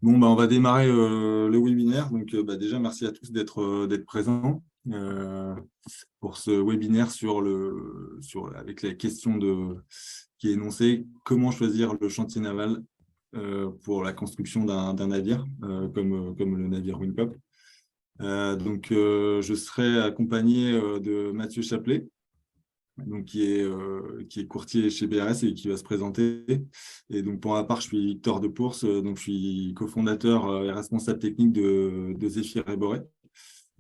Bon, on va démarrer le webinaire. Donc, déjà, merci à tous d'être présents pour ce webinaire avec la question qui est énoncée: comment choisir le chantier naval pour la construction d'un navire comme le navire Wincop. Je serai accompagné de Mathieu Chaplet, donc qui est courtier chez BRS et qui va se présenter. Et donc, pour ma part, je suis Victor Depours, donc je suis cofondateur et responsable technique de Zephyr et Boré,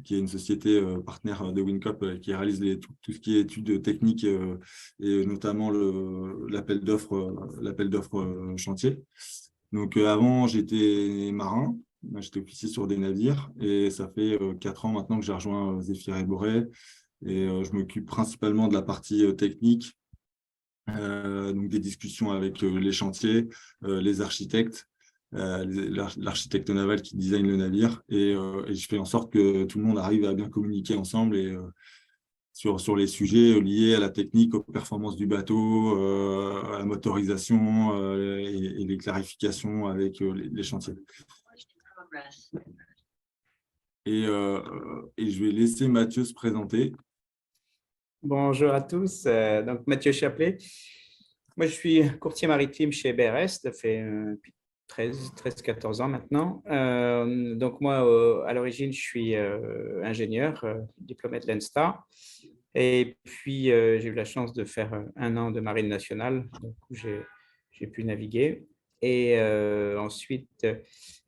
qui est une société partenaire de Wincop qui réalise tout ce qui est études techniques et notamment l'appel d'offres chantier. Donc, avant, j'étais marin. J'étais officier sur des navires et ça fait 4 ans maintenant que j'ai rejoint Zephyr et Boré. Et je m'occupe principalement de la partie technique, donc des discussions avec les chantiers, les architectes, l'architecte naval qui design le navire, et je fais en sorte que tout le monde arrive à bien communiquer ensemble et sur les sujets liés à la technique, aux performances du bateau, à la motorisation et les clarifications avec les chantiers. Et je vais laisser Mathieu se présenter. Bonjour à tous, donc Mathieu Chaplet. Moi, je suis courtier maritime chez BRS, ça fait 13-14 ans maintenant. Donc moi, à l'origine, je suis ingénieur, diplômé de l'ENSTA. Et puis, j'ai eu la chance de faire 1 an de marine nationale, donc où j'ai pu naviguer. Et ensuite,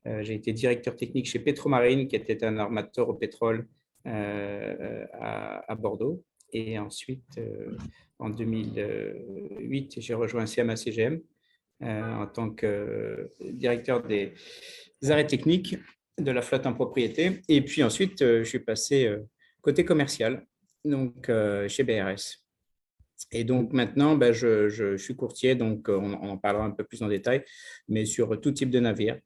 j'ai été directeur technique chez Petromarine, qui était un armateur au pétrole à Bordeaux. Et ensuite, en 2008, j'ai rejoint CMA-CGM en tant que directeur des arrêts techniques de la flotte en propriété. Et puis ensuite, je suis passé côté commercial, donc chez BRS. Et donc maintenant, je suis courtier, donc on en parlera un peu plus en détail, mais sur tout type de navire,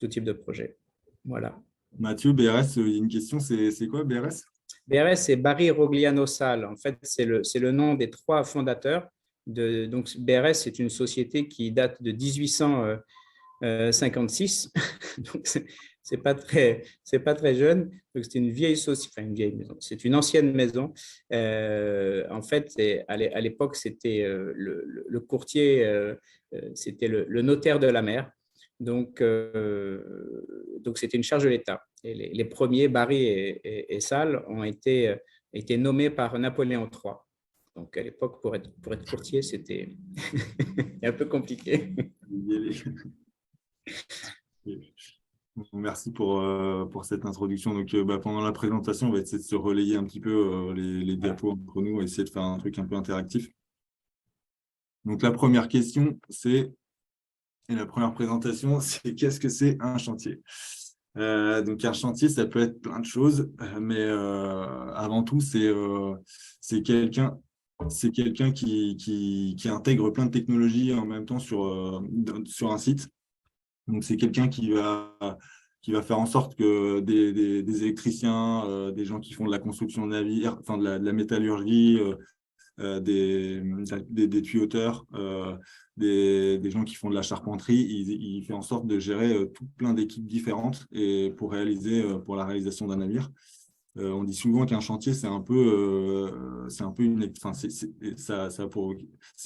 tout type de projet. Voilà. Mathieu, BRS, il y a une question, c'est quoi BRS? BRS, c'est Barry Rogliano Sal. En fait, c'est le nom des 3 fondateurs. Donc, BRS, c'est une société qui date de 1856. Donc, c'est pas très jeune. Donc, c'est une vieille société, enfin une vieille maison. C'est une ancienne maison. En fait, à l'époque, c'était le courtier, c'était le notaire de la mer. Donc c'était une charge de l'État. Et les premiers, Barry et Sal, ont été nommés par Napoléon III. Donc, à l'époque, pour être courtier, c'était un peu compliqué. Merci pour cette introduction. Donc, pendant la présentation, on va essayer de se relayer un petit peu les diapos entre nous et essayer de faire un truc un peu interactif. Donc, la première question, et la première présentation, c'est qu'est-ce que c'est un chantier? Donc, un chantier, ça peut être plein de choses, mais avant tout, c'est quelqu'un qui intègre plein de technologies en même temps sur un site. Donc, c'est quelqu'un qui va faire en sorte que des électriciens, des gens qui font de la construction de navires, enfin de la métallurgie, des tuyauteurs, des gens qui font de la charpenterie, il fait en sorte de gérer tout plein d'équipes différentes et pour la réalisation d'un navire. On dit souvent qu'un chantier, c'est un peu c'est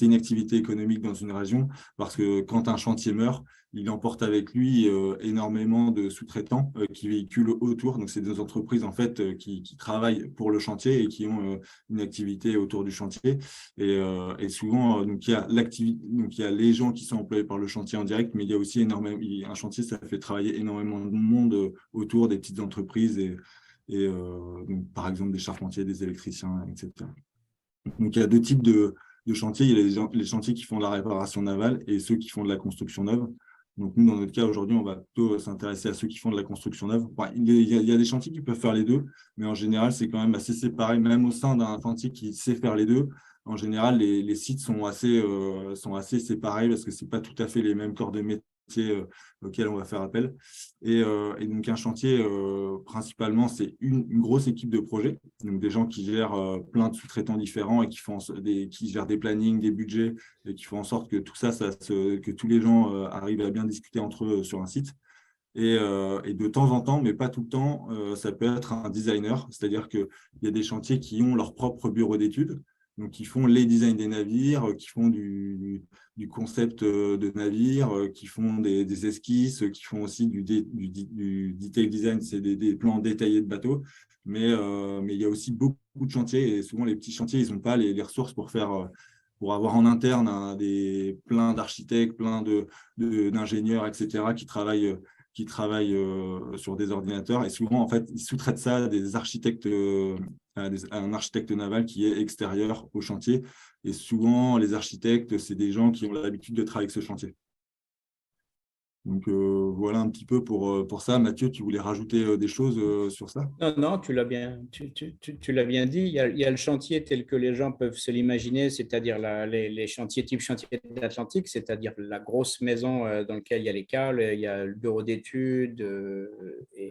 une activité économique dans une région, parce que quand un chantier meurt, il emporte avec lui énormément de sous-traitants qui véhiculent autour. Donc, c'est des entreprises en fait qui travaillent pour le chantier et qui ont une activité autour du chantier. Et souvent, donc il y a les gens qui sont employés par le chantier en direct, mais il y a aussi un chantier, ça fait travailler énormément de monde autour, des petites entreprises donc, par exemple des charpentiers, des électriciens, etc. Donc, il y a 2 types de chantiers. Il y a les chantiers qui font de la réparation navale et ceux qui font de la construction neuve. Donc, nous, dans notre cas, aujourd'hui, on va plutôt s'intéresser à ceux qui font de la construction neuve. Il y a des chantiers qui peuvent faire les deux, mais en général, c'est quand même assez séparé, même au sein d'un chantier qui sait faire les deux. En général, les sites sont assez séparés parce que ce n'est pas tout à fait les mêmes corps de métier auxquels on va faire appel. Et donc, un chantier, principalement, c'est une grosse équipe de projet, donc des gens qui gèrent plein de sous-traitants différents et qui gèrent des plannings, des budgets, et qui font en sorte que tout ça, que tous les gens arrivent à bien discuter entre eux sur un site. Et de temps en temps, mais pas tout le temps, ça peut être un designer, c'est-à-dire qu'il y a des chantiers qui ont leur propre bureau d'études, donc qui font les designs des navires, qui font du concept de navire, qui font des esquisses, qui font aussi du detail design, c'est des plans détaillés de bateaux. Mais il y a aussi beaucoup de chantiers, et souvent les petits chantiers, ils n'ont pas les ressources pour pour avoir en interne plein d'architectes, plein d'ingénieurs, etc., qui travaillent sur des ordinateurs. Et souvent, en fait, ils sous-traitent ça à des architectes, à un architecte naval qui est extérieur au chantier. Et souvent, les architectes, c'est des gens qui ont l'habitude de travailler avec ce chantier. Donc, voilà un petit peu pour ça. Mathieu, tu voulais rajouter des choses sur ça? Non, non, tu l'as bien, tu l'as bien dit. Il y a le chantier tel que les gens peuvent se l'imaginer, c'est-à-dire les chantiers type chantier d'Atlantique, c'est-à-dire la grosse maison dans laquelle il y a les câbles, il y a le bureau d'études,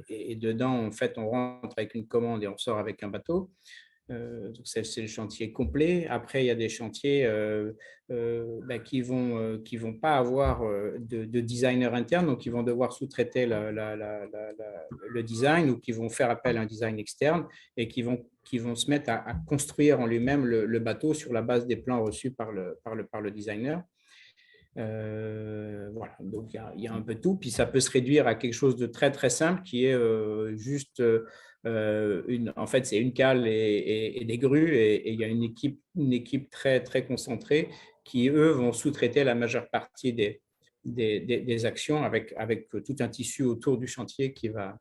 et dedans, en fait, on rentre avec une commande et on sort avec un bateau. Donc c'est le chantier complet. Après, il y a des chantiers qui vont pas avoir de designer interne, donc ils vont devoir sous-traiter le design, ou qui vont faire appel à un design externe et qui vont se mettre à construire en lui-même le bateau sur la base des plans reçus par le designer. Voilà, donc il y a un peu tout, puis ça peut se réduire à quelque chose de très très simple qui est juste en fait c'est une cale et des grues, et il y a une équipe très très concentrée qui eux vont sous-traiter la majeure partie des actions avec tout un tissu autour du chantier qui va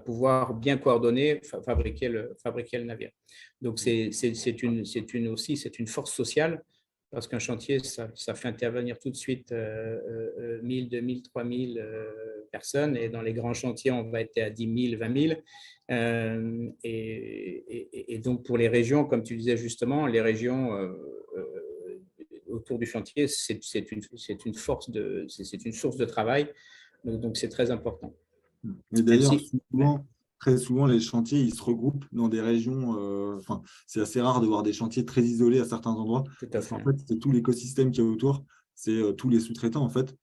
pouvoir bien coordonner, fabriquer le navire. Donc c'est une force sociale, parce qu'un chantier, ça fait intervenir tout de suite 1000, 2000, 3000 personnes, et dans les grands chantiers, on va être à 10 000, 20 000. Et donc, pour les régions, comme tu disais justement, les régions autour du chantier, c'est une source de travail, donc c'est très important. Et Même d'ailleurs, si, très souvent, les chantiers, ils se regroupent dans des régions. Enfin, c'est assez rare de voir des chantiers très isolés à certains endroits, tout à parce qu'en fait. fait, c'est tout l'écosystème qu'il y a autour. C'est tous les sous-traitants, en fait,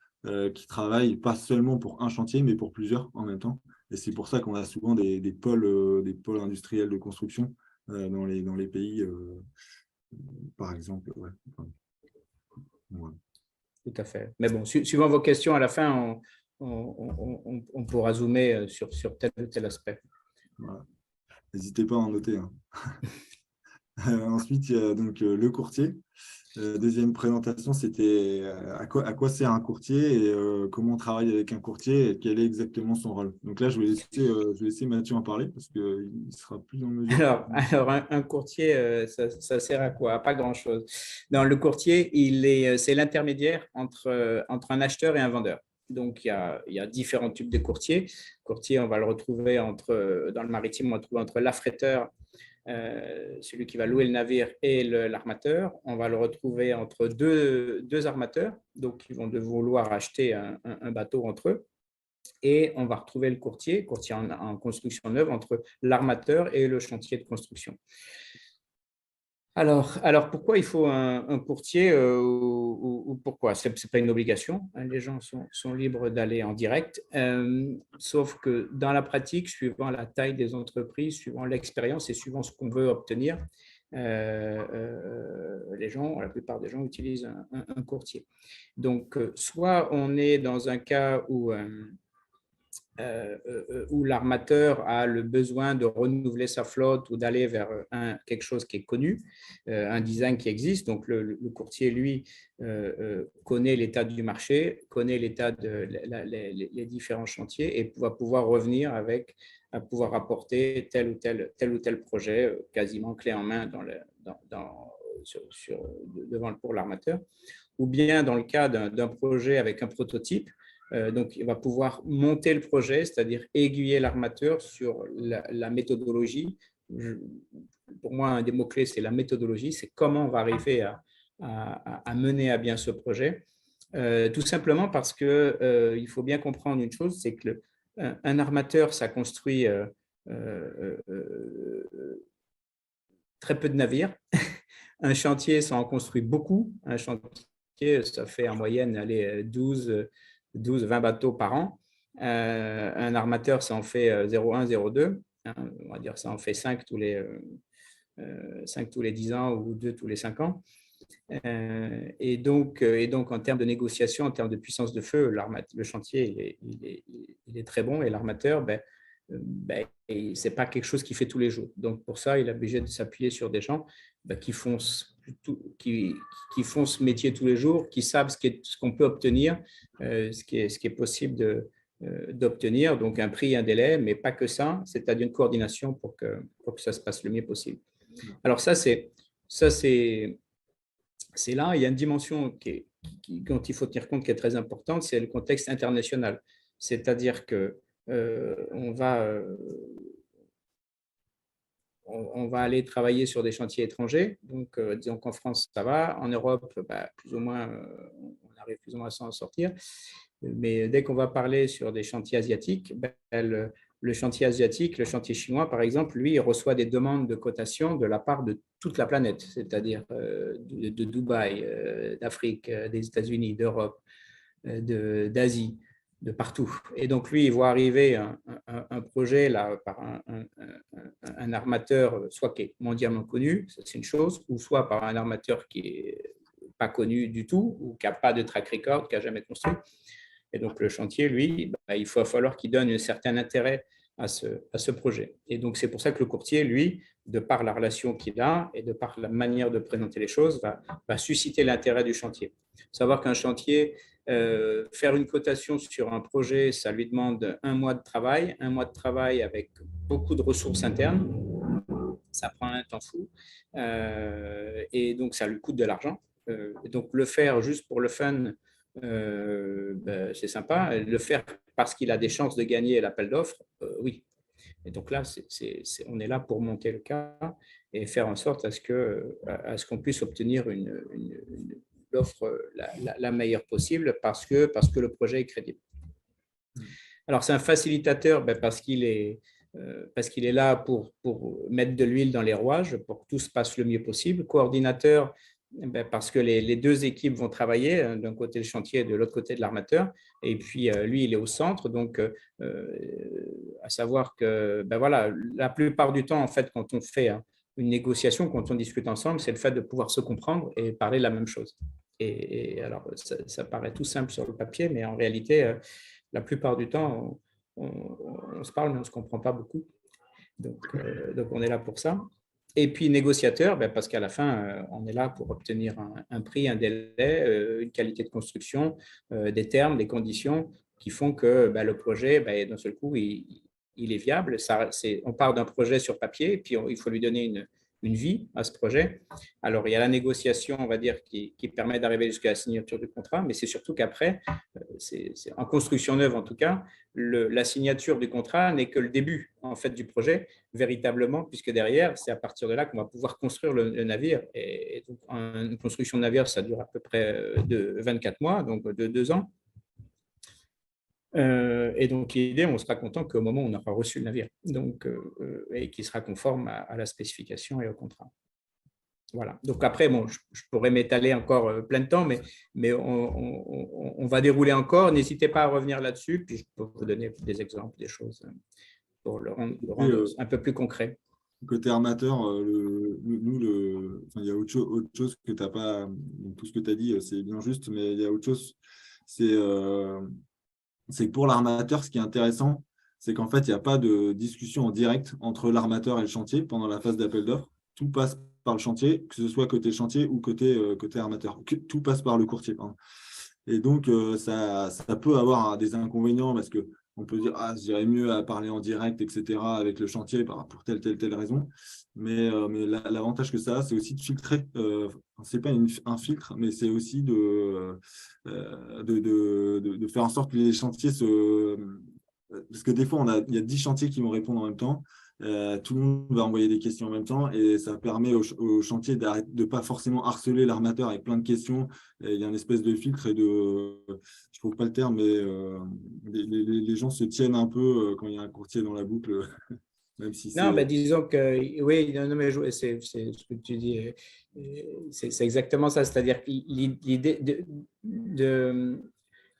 qui travaillent pas seulement pour un chantier, mais pour plusieurs en même temps. Et c'est pour ça qu'on a souvent des pôles industriels de construction dans les pays, par exemple. Ouais. Enfin, voilà. Tout à fait. Mais bon, suivant vos questions, à la fin, on pourra zoomer sur tel ou tel aspect. Voilà. N'hésitez pas à en noter, hein. Ensuite, il y a donc le courtier. Deuxième présentation, c'était à quoi sert un courtier et comment on travaille avec un courtier et quel est exactement son rôle. Donc là, je vais laisser Mathieu en parler parce qu'il sera plus en mesure. Alors un courtier, ça sert à quoi? Pas grand-chose. Dans le courtier, c'est l'intermédiaire entre un acheteur et un vendeur. Donc, il y a différents types de courtiers. Courtier, on va le retrouver dans le maritime, on va le trouver entre l'affréteur, celui qui va louer le navire, et l'armateur. On va le retrouver entre deux armateurs, donc ils vont vouloir acheter un bateau entre eux. Et on va retrouver le courtier en construction neuve, entre l'armateur et le chantier de construction. Alors pourquoi il faut un courtier, ou pourquoi? Ce n'est pas une obligation, hein, les gens sont libres d'aller en direct, sauf que dans la pratique, suivant la taille des entreprises, suivant l'expérience et suivant ce qu'on veut obtenir, la plupart des gens utilisent un courtier. Donc, soit on est dans un cas où l'armateur a le besoin de renouveler sa flotte ou d'aller vers quelque chose qui est connu, un design qui existe. Donc, le courtier, lui, connaît l'état du marché, connaît l'état les différents chantiers, et va pouvoir revenir à pouvoir apporter tel ou tel projet quasiment clé en main pour l'armateur. Ou bien dans le cas d'un projet avec un prototype, donc, il va pouvoir monter le projet, c'est-à-dire aiguiller l'armateur sur la méthodologie. Pour moi, un des mots-clés, c'est la méthodologie, c'est comment on va arriver à mener à bien ce projet. Tout simplement parce qu'il faut bien comprendre une chose, c'est que un armateur, ça construit très peu de navires. Un chantier, ça en construit beaucoup. Un chantier, ça fait en moyenne 12-20 bateaux par an. Un armateur, ça en fait 0,1, 0,2. On va dire ça en fait 5 tous les 10 ans ou 2 tous les 5 ans. Et donc, en termes de négociation, en termes de puissance de feu, le chantier, il est très bon, et l'armateur, ce n'est pas quelque chose qu'il fait tous les jours. Donc, pour ça, il est obligé de s'appuyer sur des gens qui font ce métier tous les jours, qui savent ce qu'on peut obtenir, ce qui est possible d'obtenir, donc un prix, un délai, mais pas que ça, c'est-à-dire une coordination pour que ça se passe le mieux possible. Alors ça, c'est là, il y a une dimension dont il faut tenir compte, qui est très importante, c'est le contexte international. C'est-à-dire que on va aller travailler sur des chantiers étrangers. Donc, disons qu'en France, ça va. En Europe, plus ou moins, on arrive plus ou moins à s'en sortir. Mais dès qu'on va parler sur des chantiers asiatiques, le chantier asiatique, le chantier chinois, par exemple, lui, il reçoit des demandes de cotation de la part de toute la planète, c'est-à-dire de Dubaï, d'Afrique, des États-Unis, d'Europe, d'Asie, de partout. Et donc, lui, il voit arriver un projet là, par un armateur, soit qui est mondialement connu, ça c'est une chose, ou soit par un armateur qui n'est pas connu du tout, ou qui n'a pas de track record, qui n'a jamais construit. Et donc, le chantier, lui, il va falloir qu'il donne un certain intérêt à ce projet. Et donc, c'est pour ça que le courtier, lui, de par la relation qu'il a et de par la manière de présenter les choses, va susciter l'intérêt du chantier. Savoir qu'un chantier, faire une cotation sur un projet, ça lui demande un mois de travail avec beaucoup de ressources internes. Ça prend un temps fou. Et donc, ça lui coûte de l'argent. Donc, le faire juste pour le fun, c'est sympa. Le faire parce qu'il a des chances de gagner l'appel d'offres, oui. Et donc là, on est là pour monter le cas et faire en sorte à ce qu'on puisse obtenir l'offre la meilleure possible parce que le projet est crédible. Alors, c'est un facilitateur parce qu'il est là pour mettre de l'huile dans les rouages, pour que tout se passe le mieux possible. Coordinateur, parce que les deux équipes vont travailler, d'un côté le chantier et de l'autre côté de l'armateur, et puis lui, il est au centre, donc à savoir que voilà, la plupart du temps, en fait, quand on fait une négociation, quand on discute ensemble, c'est le fait de pouvoir se comprendre et parler la même chose. Et alors, ça paraît tout simple sur le papier, mais en réalité, la plupart du temps, on se parle, mais on ne se comprend pas beaucoup. Donc, on est là pour ça. Et puis, négociateur, parce qu'à la fin, on est là pour obtenir un prix, un délai, une qualité de construction, des termes, des conditions qui font que le projet, d'un seul coup, il est viable. On part d'un projet sur papier, et puis il faut lui donner une vie à ce projet. Alors, il y a la négociation, on va dire, qui permet d'arriver jusqu'à la signature du contrat, mais c'est surtout qu'après, c'est en construction neuve en tout cas, la signature du contrat n'est que le début en fait du projet, véritablement, puisque derrière, c'est à partir de là qu'on va pouvoir construire le navire. Et donc, une construction de navire, ça dure à peu près de 24 mois, donc de 2 ans. Et donc, l'idée, on sera content qu'au moment où on aura reçu le navire, donc, et qu'il sera conforme à la spécification et au contrat. Voilà. Donc après, bon, je pourrais m'étaler encore plein de temps, mais on va dérouler encore. N'hésitez pas à revenir là-dessus, puis je peux vous donner des exemples, des choses pour le rendre un peu plus concret. Côté armateur, il y a autre chose que tu n'as pas. Tout ce que tu as dit, c'est bien juste, mais il y a autre chose. C'est que pour l'armateur, ce qui est intéressant, c'est qu'en fait, il n'y a pas de discussion en direct entre l'armateur et le chantier pendant la phase d'appel d'offres. Tout passe par le chantier, que ce soit côté chantier ou côté armateur. Tout passe par le courtier. Pardon. Et donc, ça peut avoir des inconvénients parce qu'on peut dire « j'irais mieux à parler en direct, etc. avec le chantier pour telle raison ». Mais l'avantage que ça a, c'est aussi de filtrer. Ce n'est pas un filtre, mais c'est aussi de faire en sorte que les chantiers se… Parce que des fois, il y a 10 chantiers qui vont répondre en même temps. tout le monde va envoyer des questions en même temps et ça permet au chantier de ne pas forcément harceler l'armateur avec plein de questions. Et il y a une espèce de filtre et je ne trouve pas le terme, mais les gens se tiennent un peu quand il y a un courtier dans la boucle, même si Non, c'est… ben, disons que oui, non, mais c'est ce que tu dis, c'est exactement ça. C'est-à-dire que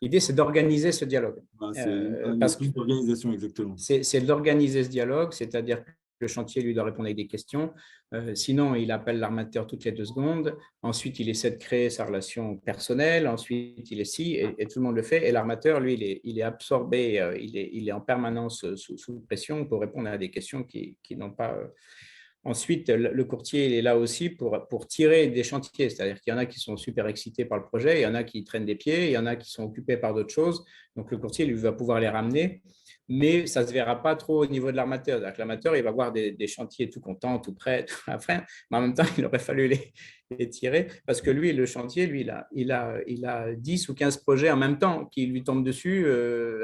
l'idée, c'est d'organiser ce dialogue. Il y a Parce que plus d'organisation, exactement. c'est d'organiser ce dialogue, c'est-à-dire que le chantier lui doit répondre avec des questions. Sinon, il appelle l'armateur toutes les 2 secondes. Ensuite, il essaie de créer sa relation personnelle. Ensuite, il est et tout le monde le fait. Et l'armateur, lui, il est absorbé, il est en permanence sous pression pour répondre à des questions qui n'ont pas. Ensuite, le courtier il est là aussi pour tirer des chantiers. C'est-à-dire qu'il y en a qui sont super excités par le projet, il y en a qui traînent des pieds, il y en a qui sont occupés par d'autres choses. Donc, le courtier, lui, va pouvoir les ramener, mais ça ne se verra pas trop au niveau de l'armateur. L'armateur, il va voir des chantiers tout contents, tout prêts, tout à faire, mais en même temps, il aurait fallu les tirer parce que lui, le chantier, lui, il a 10 ou 15 projets en même temps qui lui tombent dessus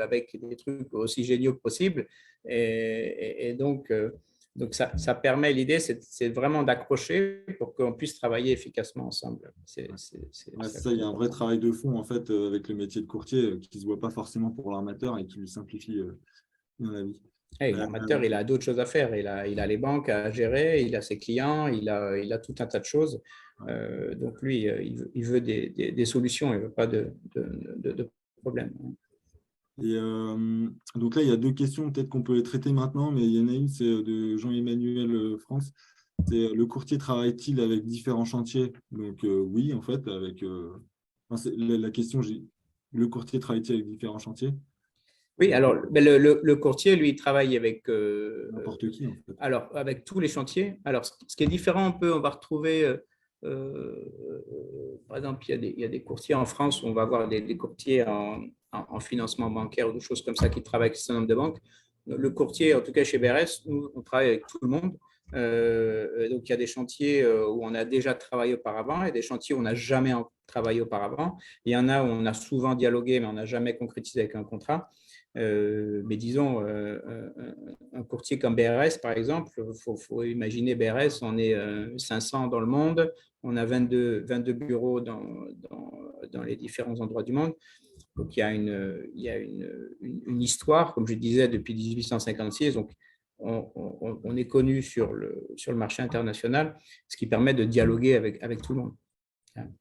avec des trucs aussi géniaux que possible. Et donc ça permet, l'idée, c'est vraiment d'accrocher pour qu'on puisse travailler efficacement ensemble. C'est Ouais, c'est ça, il y a un vrai important. travail de fond en fait avec le métier de courtier qui ne se voit pas forcément pour l'armateur et qui lui simplifie la vie. Et Euh, l'armateur, il a d'autres choses à faire. Il a les banques à gérer, il a ses clients, il a tout un tas de choses. Donc lui, il veut des solutions, il ne veut pas de problèmes. et donc là, il y a 2 questions peut-être qu'on peut les traiter maintenant, mais il y en a une, c'est de Jean-Emmanuel France. C'est le courtier travaille-t-il avec différents chantiers? Donc oui, en fait, enfin, la question, le courtier travaille-t-il avec différents chantiers? Oui, alors ben, le courtier, lui, il travaille avec, N'importe qui, en fait. alors, avec tous les chantiers. Alors, ce qui est différent, on va retrouver, par exemple, il y a des courtiers en France où on va avoir des courtiers en financement bancaire ou des choses comme ça qui travaillent avec un certain nombre de banques. Le courtier, en tout cas chez BRS, nous, on travaille avec tout le monde. Donc, il y a des chantiers où on a déjà travaillé auparavant et des chantiers où on n'a jamais travaillé auparavant. Il y en a où on a souvent dialogué, mais on n'a jamais concrétisé avec un contrat. Mais disons, un courtier comme BRS, par exemple, il faut imaginer BRS, on est 500 dans le monde, on a 22 bureaux dans les différents endroits du monde. Donc, il y a une histoire, comme je disais, depuis 1856. Donc, on est connu sur le marché international, ce qui permet de dialoguer avec tout le monde.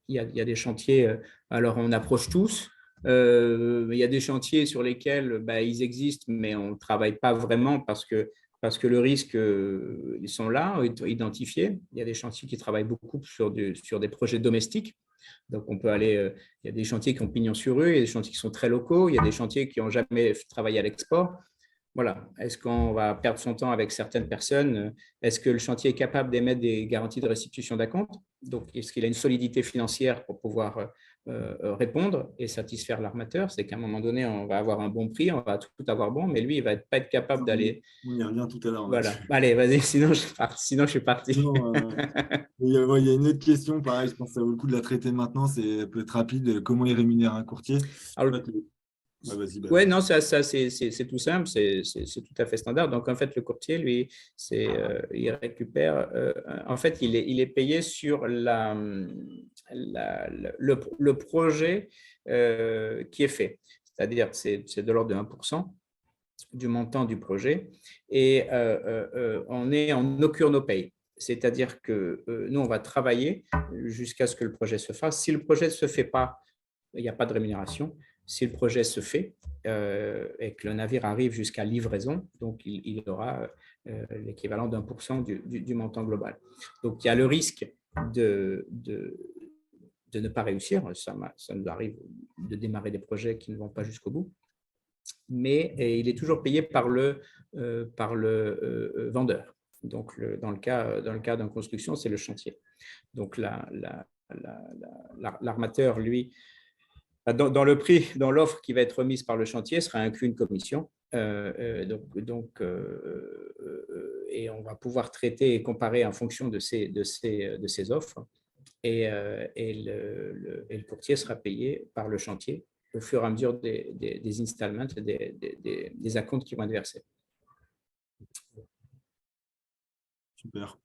Il y a des chantiers, alors on approche tous. Il y a des chantiers sur lesquels ils existent, mais on ne travaille pas vraiment parce que le risque, ils sont là, identifiés. Il y a des chantiers qui travaillent beaucoup sur des projets domestiques. Donc, on peut aller, il y a des chantiers qui ont pignon sur rue, il y a des chantiers qui sont très locaux, il y a des chantiers qui n'ont jamais travaillé à l'export. Voilà. Est-ce qu'on va perdre son temps avec certaines personnes? Est-ce que le chantier est capable d'émettre des garanties de restitution d'acompte? Donc, est-ce qu'il a une solidité financière pour pouvoir répondre et satisfaire l'armateur? C'est qu'à un moment donné, on va avoir un bon prix, on va tout avoir bon, mais lui, il ne va pas être capable d'aller. On y revient tout à l'heure Voilà. là-dessus. Allez, vas-y, sinon je suis parti. Non, il y a une autre question, pareil, je pense que ça vaut le coup de la traiter maintenant, c'est peut-être rapide. Comment il rémunère un courtier? En Alors, fait, ouais, vas-y, ouais, balance. non, ça c'est tout simple, c'est tout à fait standard. Donc, en fait, le courtier, lui, il récupère, en fait, il est payé sur le projet qui est fait. C'est-à-dire, c'est de l'ordre de 1% du montant du projet et on est en no cure no pay. C'est-à-dire que nous, on va travailler jusqu'à ce que le projet se fasse. Si le projet ne se fait pas, il n'y a pas de rémunération. Si le projet se fait et que le navire arrive jusqu'à livraison, donc il aura l'équivalent d'1% du montant global. Donc, il y a le risque de ne pas réussir. Ça nous arrive de démarrer des projets qui ne vont pas jusqu'au bout. Mais il est toujours payé par le vendeur. Donc, dans le cas d'une construction, c'est le chantier. Donc, l'armateur, lui, dans le prix, dans l'offre qui va être remise par le chantier, sera inclus une commission. Et on va pouvoir traiter et comparer en fonction de ces offres. Et le courtier sera payé par le chantier au fur et à mesure des installments, des acomptes qui vont être versés. Super.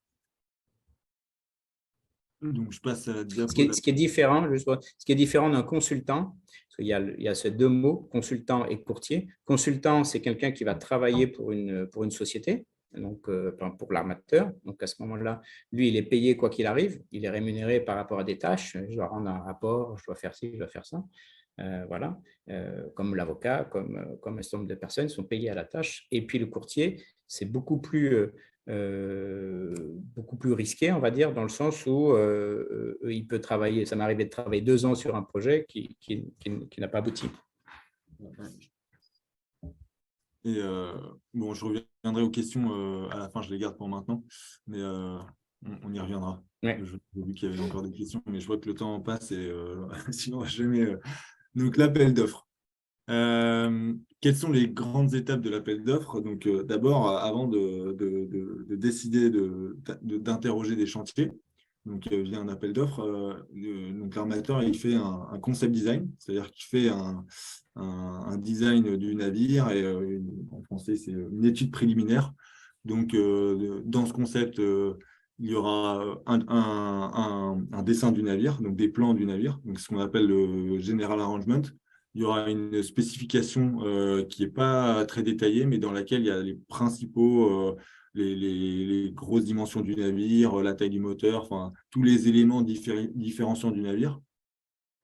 Donc, je passe à la Ce diapo. qui est différent, ce qui est différent d'un consultant, parce qu'il y a ces deux mots, consultant et courtier. Consultant, c'est quelqu'un qui va travailler pour une société, donc pour l'armateur. Donc à ce moment-là, lui, il est payé quoi qu'il arrive, il est rémunéré par rapport à des tâches. Je dois rendre un rapport, je dois faire ci, je dois faire ça. Voilà, comme l'avocat, comme un certain nombre de personnes sont payées à la tâche. Et puis le courtier, c'est beaucoup plus risqué, on va dire, dans le sens où il peut travailler. Ça m'est arrivé de travailler 2 ans sur un projet qui n'a pas abouti. Et bon, je reviendrai aux questions à la fin, je les garde pour maintenant, mais on y reviendra. Ouais. J'ai vu qu'il y avait encore des questions, mais je vois que le temps passe et sinon, jamais. Donc, l'appel d'offres. Quelles sont les grandes étapes de l'appel d'offres? Donc, d'abord, avant de décider d'interroger des chantiers, donc via un appel d'offres, donc l'armateur il fait un concept design, c'est-à-dire qu'il fait un design du navire et en français c'est une étude préliminaire. Donc, dans ce concept, il y aura un dessin du navire, donc des plans du navire, donc ce qu'on appelle le general arrangement. Il y aura une spécification qui n'est pas très détaillée, mais dans laquelle il y a les principaux, les grosses dimensions du navire, la taille du moteur, enfin, tous les éléments différenciants du navire.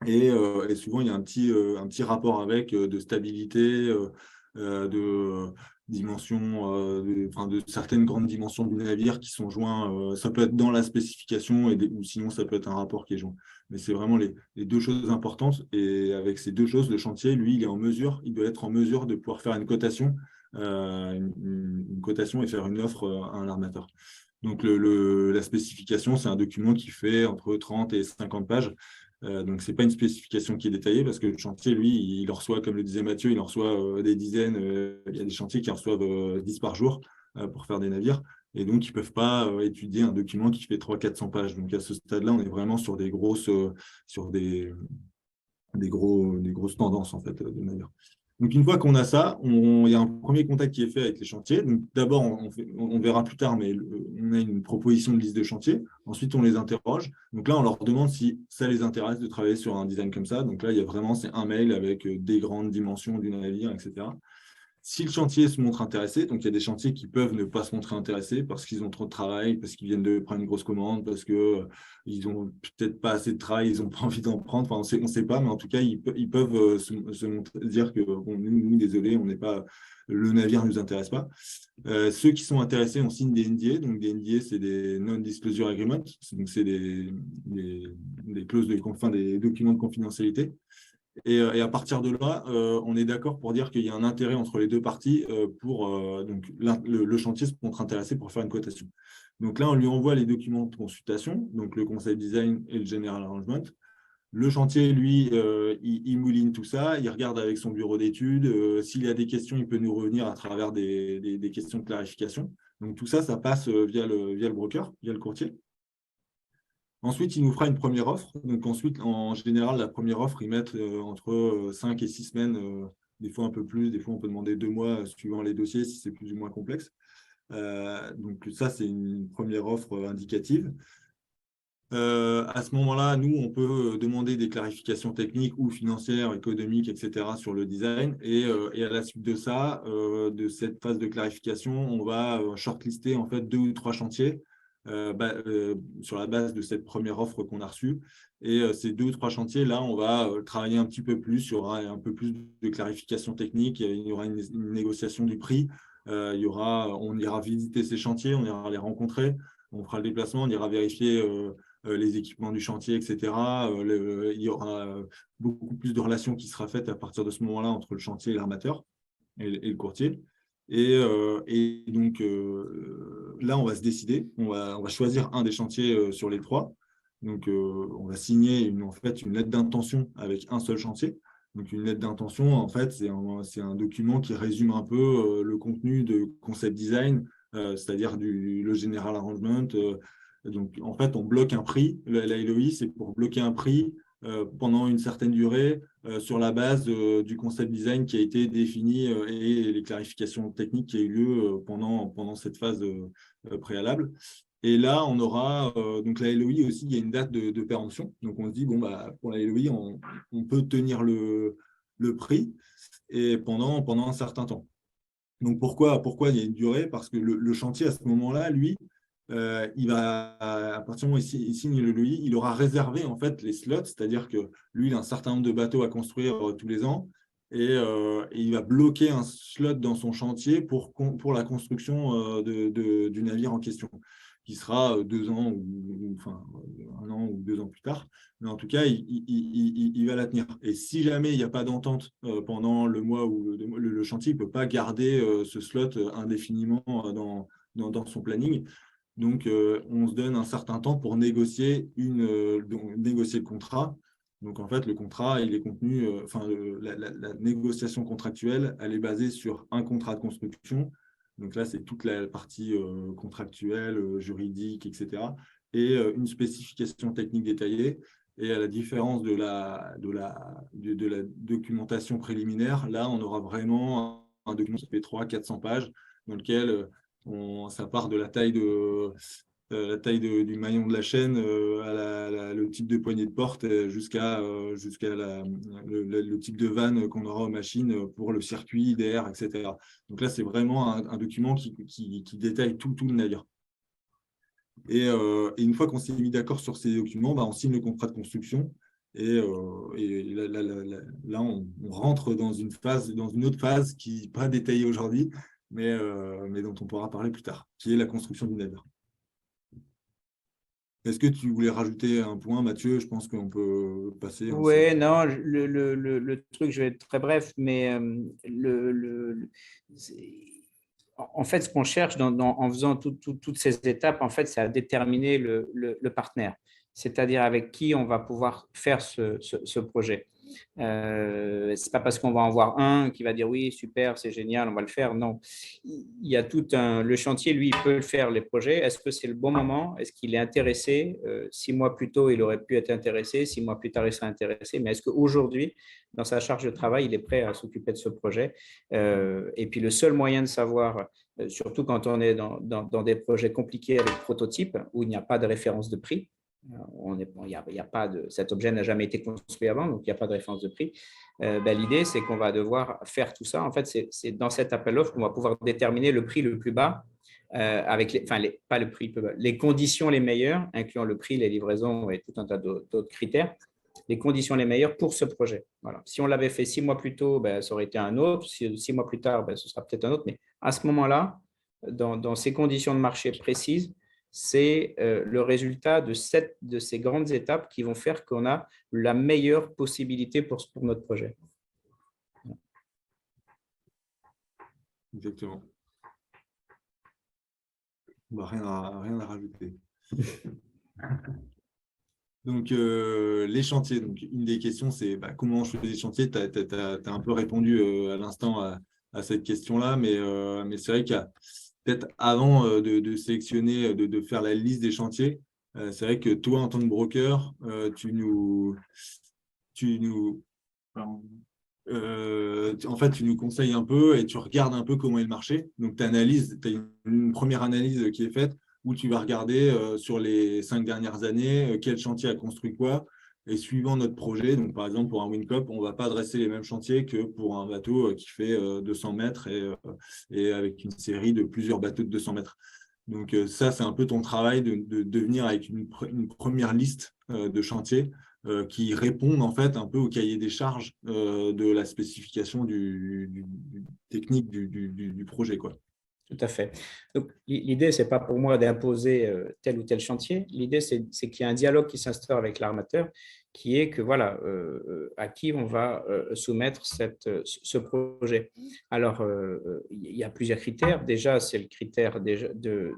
Et souvent, il y a un petit rapport avec de stabilité, de dimensions, de certaines grandes dimensions du navire qui sont joints. Ça peut être dans la spécification ou sinon ça peut être un rapport qui est joint. Mais c'est vraiment les deux choses importantes. Et avec ces deux choses, le chantier, lui, il doit être en mesure de pouvoir faire une cotation, une cotation et faire une offre à un armateur. Donc la spécification, c'est un document qui fait entre 30 et 50 pages. Donc, ce n'est pas une spécification qui est détaillée parce que le chantier, lui, il en reçoit, comme le disait Mathieu, il en reçoit des dizaines. Il y a des chantiers qui en reçoivent 10 par jour pour faire des navires. Et donc, ils ne peuvent pas étudier un document qui fait 300-400 pages. Donc, à ce stade-là, on est vraiment sur des grosses, sur des grosses tendances en fait, de navires. Donc, une fois qu'on a ça, il y a un premier contact qui est fait avec les chantiers. Donc, d'abord, on verra plus tard, mais on a une proposition de liste de chantiers. Ensuite, on les interroge. Donc là, on leur demande si ça les intéresse de travailler sur un design comme ça. Donc là, il y a vraiment, c'est un mail avec des grandes dimensions du navire, etc. Si le chantier se montre intéressé, donc il y a des chantiers qui peuvent ne pas se montrer intéressés parce qu'ils ont trop de travail, parce qu'ils viennent de prendre une grosse commande, parce qu'ils n'ont peut-être pas assez de travail, ils n'ont pas envie d'en prendre. Enfin, on ne sait pas, mais en tout cas, ils peuvent dire que bon, nous, désolé, on n'est pas, le navire ne nous intéresse pas. Ceux qui sont intéressés, on signe des NDA. Donc, des NDA, c'est des Non-Disclosure Agreements. Donc, c'est des clauses des documents de confidentialité. Et à partir de là, on est d'accord pour dire qu'il y a un intérêt entre les deux parties pour donc le chantier se montre intéressé pour faire une cotation. Donc là, on lui envoie les documents de consultation, donc le concept design et le general arrangement. Le chantier, lui, il mouline tout ça, il regarde avec son bureau d'études. S'il y a des questions, il peut nous revenir à travers des questions de clarification. Donc tout ça, ça passe via le broker, via le courtier. Ensuite, il nous fera une première offre. Donc ensuite, en général, la première offre, ils mettent entre 5 et 6 semaines, des fois un peu plus, des fois on peut demander 2 mois suivant les dossiers si c'est plus ou moins complexe. Donc ça, c'est une première offre indicative. À ce moment-là, nous, on peut demander des clarifications techniques ou financières, économiques, etc. sur le design. Et à la suite de ça, de cette phase de clarification, on va shortlister en fait 2 ou 3 chantiers sur la base de cette première offre qu'on a reçue. Et ces 2 ou 3 chantiers, là, on va travailler un petit peu plus. Il y aura un peu plus de clarification technique. Il y aura une négociation du prix. On ira visiter ces chantiers, on ira les rencontrer. On fera le déplacement, on ira vérifier les équipements du chantier, etc. Il y aura beaucoup plus de relations qui sera faite à partir de ce moment-là entre le chantier et l'armateur et le courtier. Et donc, là, on va se décider. On va choisir un des chantiers sur les 3. Donc, on va signer en fait, une lettre d'intention avec un seul chantier. Donc, une lettre d'intention, en fait, c'est un document qui résume un peu le contenu de concept design, c'est-à-dire le general arrangement. Donc, en fait, on bloque un prix. La LOI, c'est pour bloquer un prix pendant une certaine durée sur la base du concept design qui a été défini et les clarifications techniques qui ont eu lieu pendant cette phase préalable. Et là, on aura donc la LOI aussi, il y a une date de péremption. Donc on se dit, bon, bah, pour la LOI, on peut tenir le prix et pendant un certain temps. Donc pourquoi il y a une durée? Parce que le chantier, à ce moment-là, lui, il va, à partir du moment où il signe le LOI, il aura réservé en fait les slots, c'est-à-dire que lui, il a un certain nombre de bateaux à construire tous les ans et il va bloquer un slot dans son chantier pour la construction du navire en question, qui sera 2 ans enfin 1 an ou 2 ans plus tard. Mais en tout cas, il va la tenir. Et si jamais il n'y a pas d'entente pendant le mois où le chantier ne peut pas garder ce slot indéfiniment dans son planning. Donc, on se donne un certain temps pour négocier le contrat. Donc, en fait, le contrat, il est contenu, la négociation contractuelle, elle est basée sur un contrat de construction. Donc là, c'est toute la partie contractuelle, juridique, etc. Et une spécification technique détaillée. Et à la différence de la documentation préliminaire, là, on aura vraiment un document qui fait 300-400 pages dans lequel ça part de la taille du maillon de la chaîne à le type de poignée de porte jusqu'à le type de vanne qu'on aura aux machines pour le circuit d'air, etc. Donc là, c'est vraiment un document qui détaille tout le navire. Et une fois qu'on s'est mis d'accord sur ces documents, on signe le contrat de construction. Et là, on rentre dans une autre phase qui n'est pas détaillée aujourd'hui, mais dont on pourra parler plus tard, qui est la construction du navire. Est-ce que tu voulais rajouter un point, Mathieu? Je pense qu'on peut passer ensuite. Oui, non, le truc, je vais être très bref, mais en fait, ce qu'on cherche en faisant toutes ces étapes, en fait, c'est à déterminer le partenaire, c'est-à-dire avec qui on va pouvoir faire ce projet. Ce n'est pas parce qu'on va en voir un qui va dire oui, super, c'est génial, on va le faire. Non, il y a le chantier, lui, il peut le faire, les projets. Est-ce que c'est le bon moment? Est-ce qu'il est intéressé? 6 mois plus tôt, il aurait pu être intéressé. 6 mois plus tard, il serait intéressé. Mais est-ce qu'aujourd'hui, dans sa charge de travail, il est prêt à s'occuper de ce projet? Et puis, le seul moyen de savoir, surtout quand on est dans des projets compliqués avec prototypes, où il n'y a pas de référence de prix, cet objet n'a jamais été construit avant, donc il n'y a pas de référence de prix. L'idée, c'est qu'on va devoir faire tout ça. En fait, c'est dans cet appel d'offres qu'on va pouvoir déterminer le prix le plus bas, avec pas le prix le plus bas, les conditions les meilleures, incluant le prix, les livraisons et tout un tas d'autres critères, les conditions les meilleures pour ce projet. Voilà. Si on l'avait fait 6 mois plus tôt, ça aurait été un autre. 6 mois plus tard, ce sera peut-être un autre. Mais à ce moment-là, dans ces conditions de marché précises, c'est le résultat de ces grandes étapes qui vont faire qu'on a la meilleure possibilité pour notre projet. Exactement. Rien à rajouter. Donc, les chantiers. Donc, une des questions, c'est comment je fais des chantiers. Tu as un peu répondu à l'instant à cette question-là, mais c'est vrai qu'il y a peut-être avant de sélectionner, de faire la liste des chantiers, c'est vrai que toi, en tant que broker, tu nous conseilles un peu et tu regardes un peu comment est le marché. Donc, tu as une première analyse qui est faite où tu vas regarder sur les 5 dernières années quel chantier a construit quoi. Et suivant notre projet, donc par exemple pour un Wincop, on ne va pas dresser les mêmes chantiers que pour un bateau qui fait 200 mètres et avec une série de plusieurs bateaux de 200 mètres. Donc ça, c'est un peu ton travail de venir avec une première liste de chantiers qui répondent en fait un peu au cahier des charges de la spécification technique du projet, quoi. Tout à fait. Donc, l'idée, ce n'est pas pour moi d'imposer tel ou tel chantier. L'idée, c'est qu'il y a un dialogue qui s'instaure avec l'armateur, qui est que voilà, à qui on va soumettre ce projet. Alors, il y a plusieurs critères. Déjà, c'est le critère de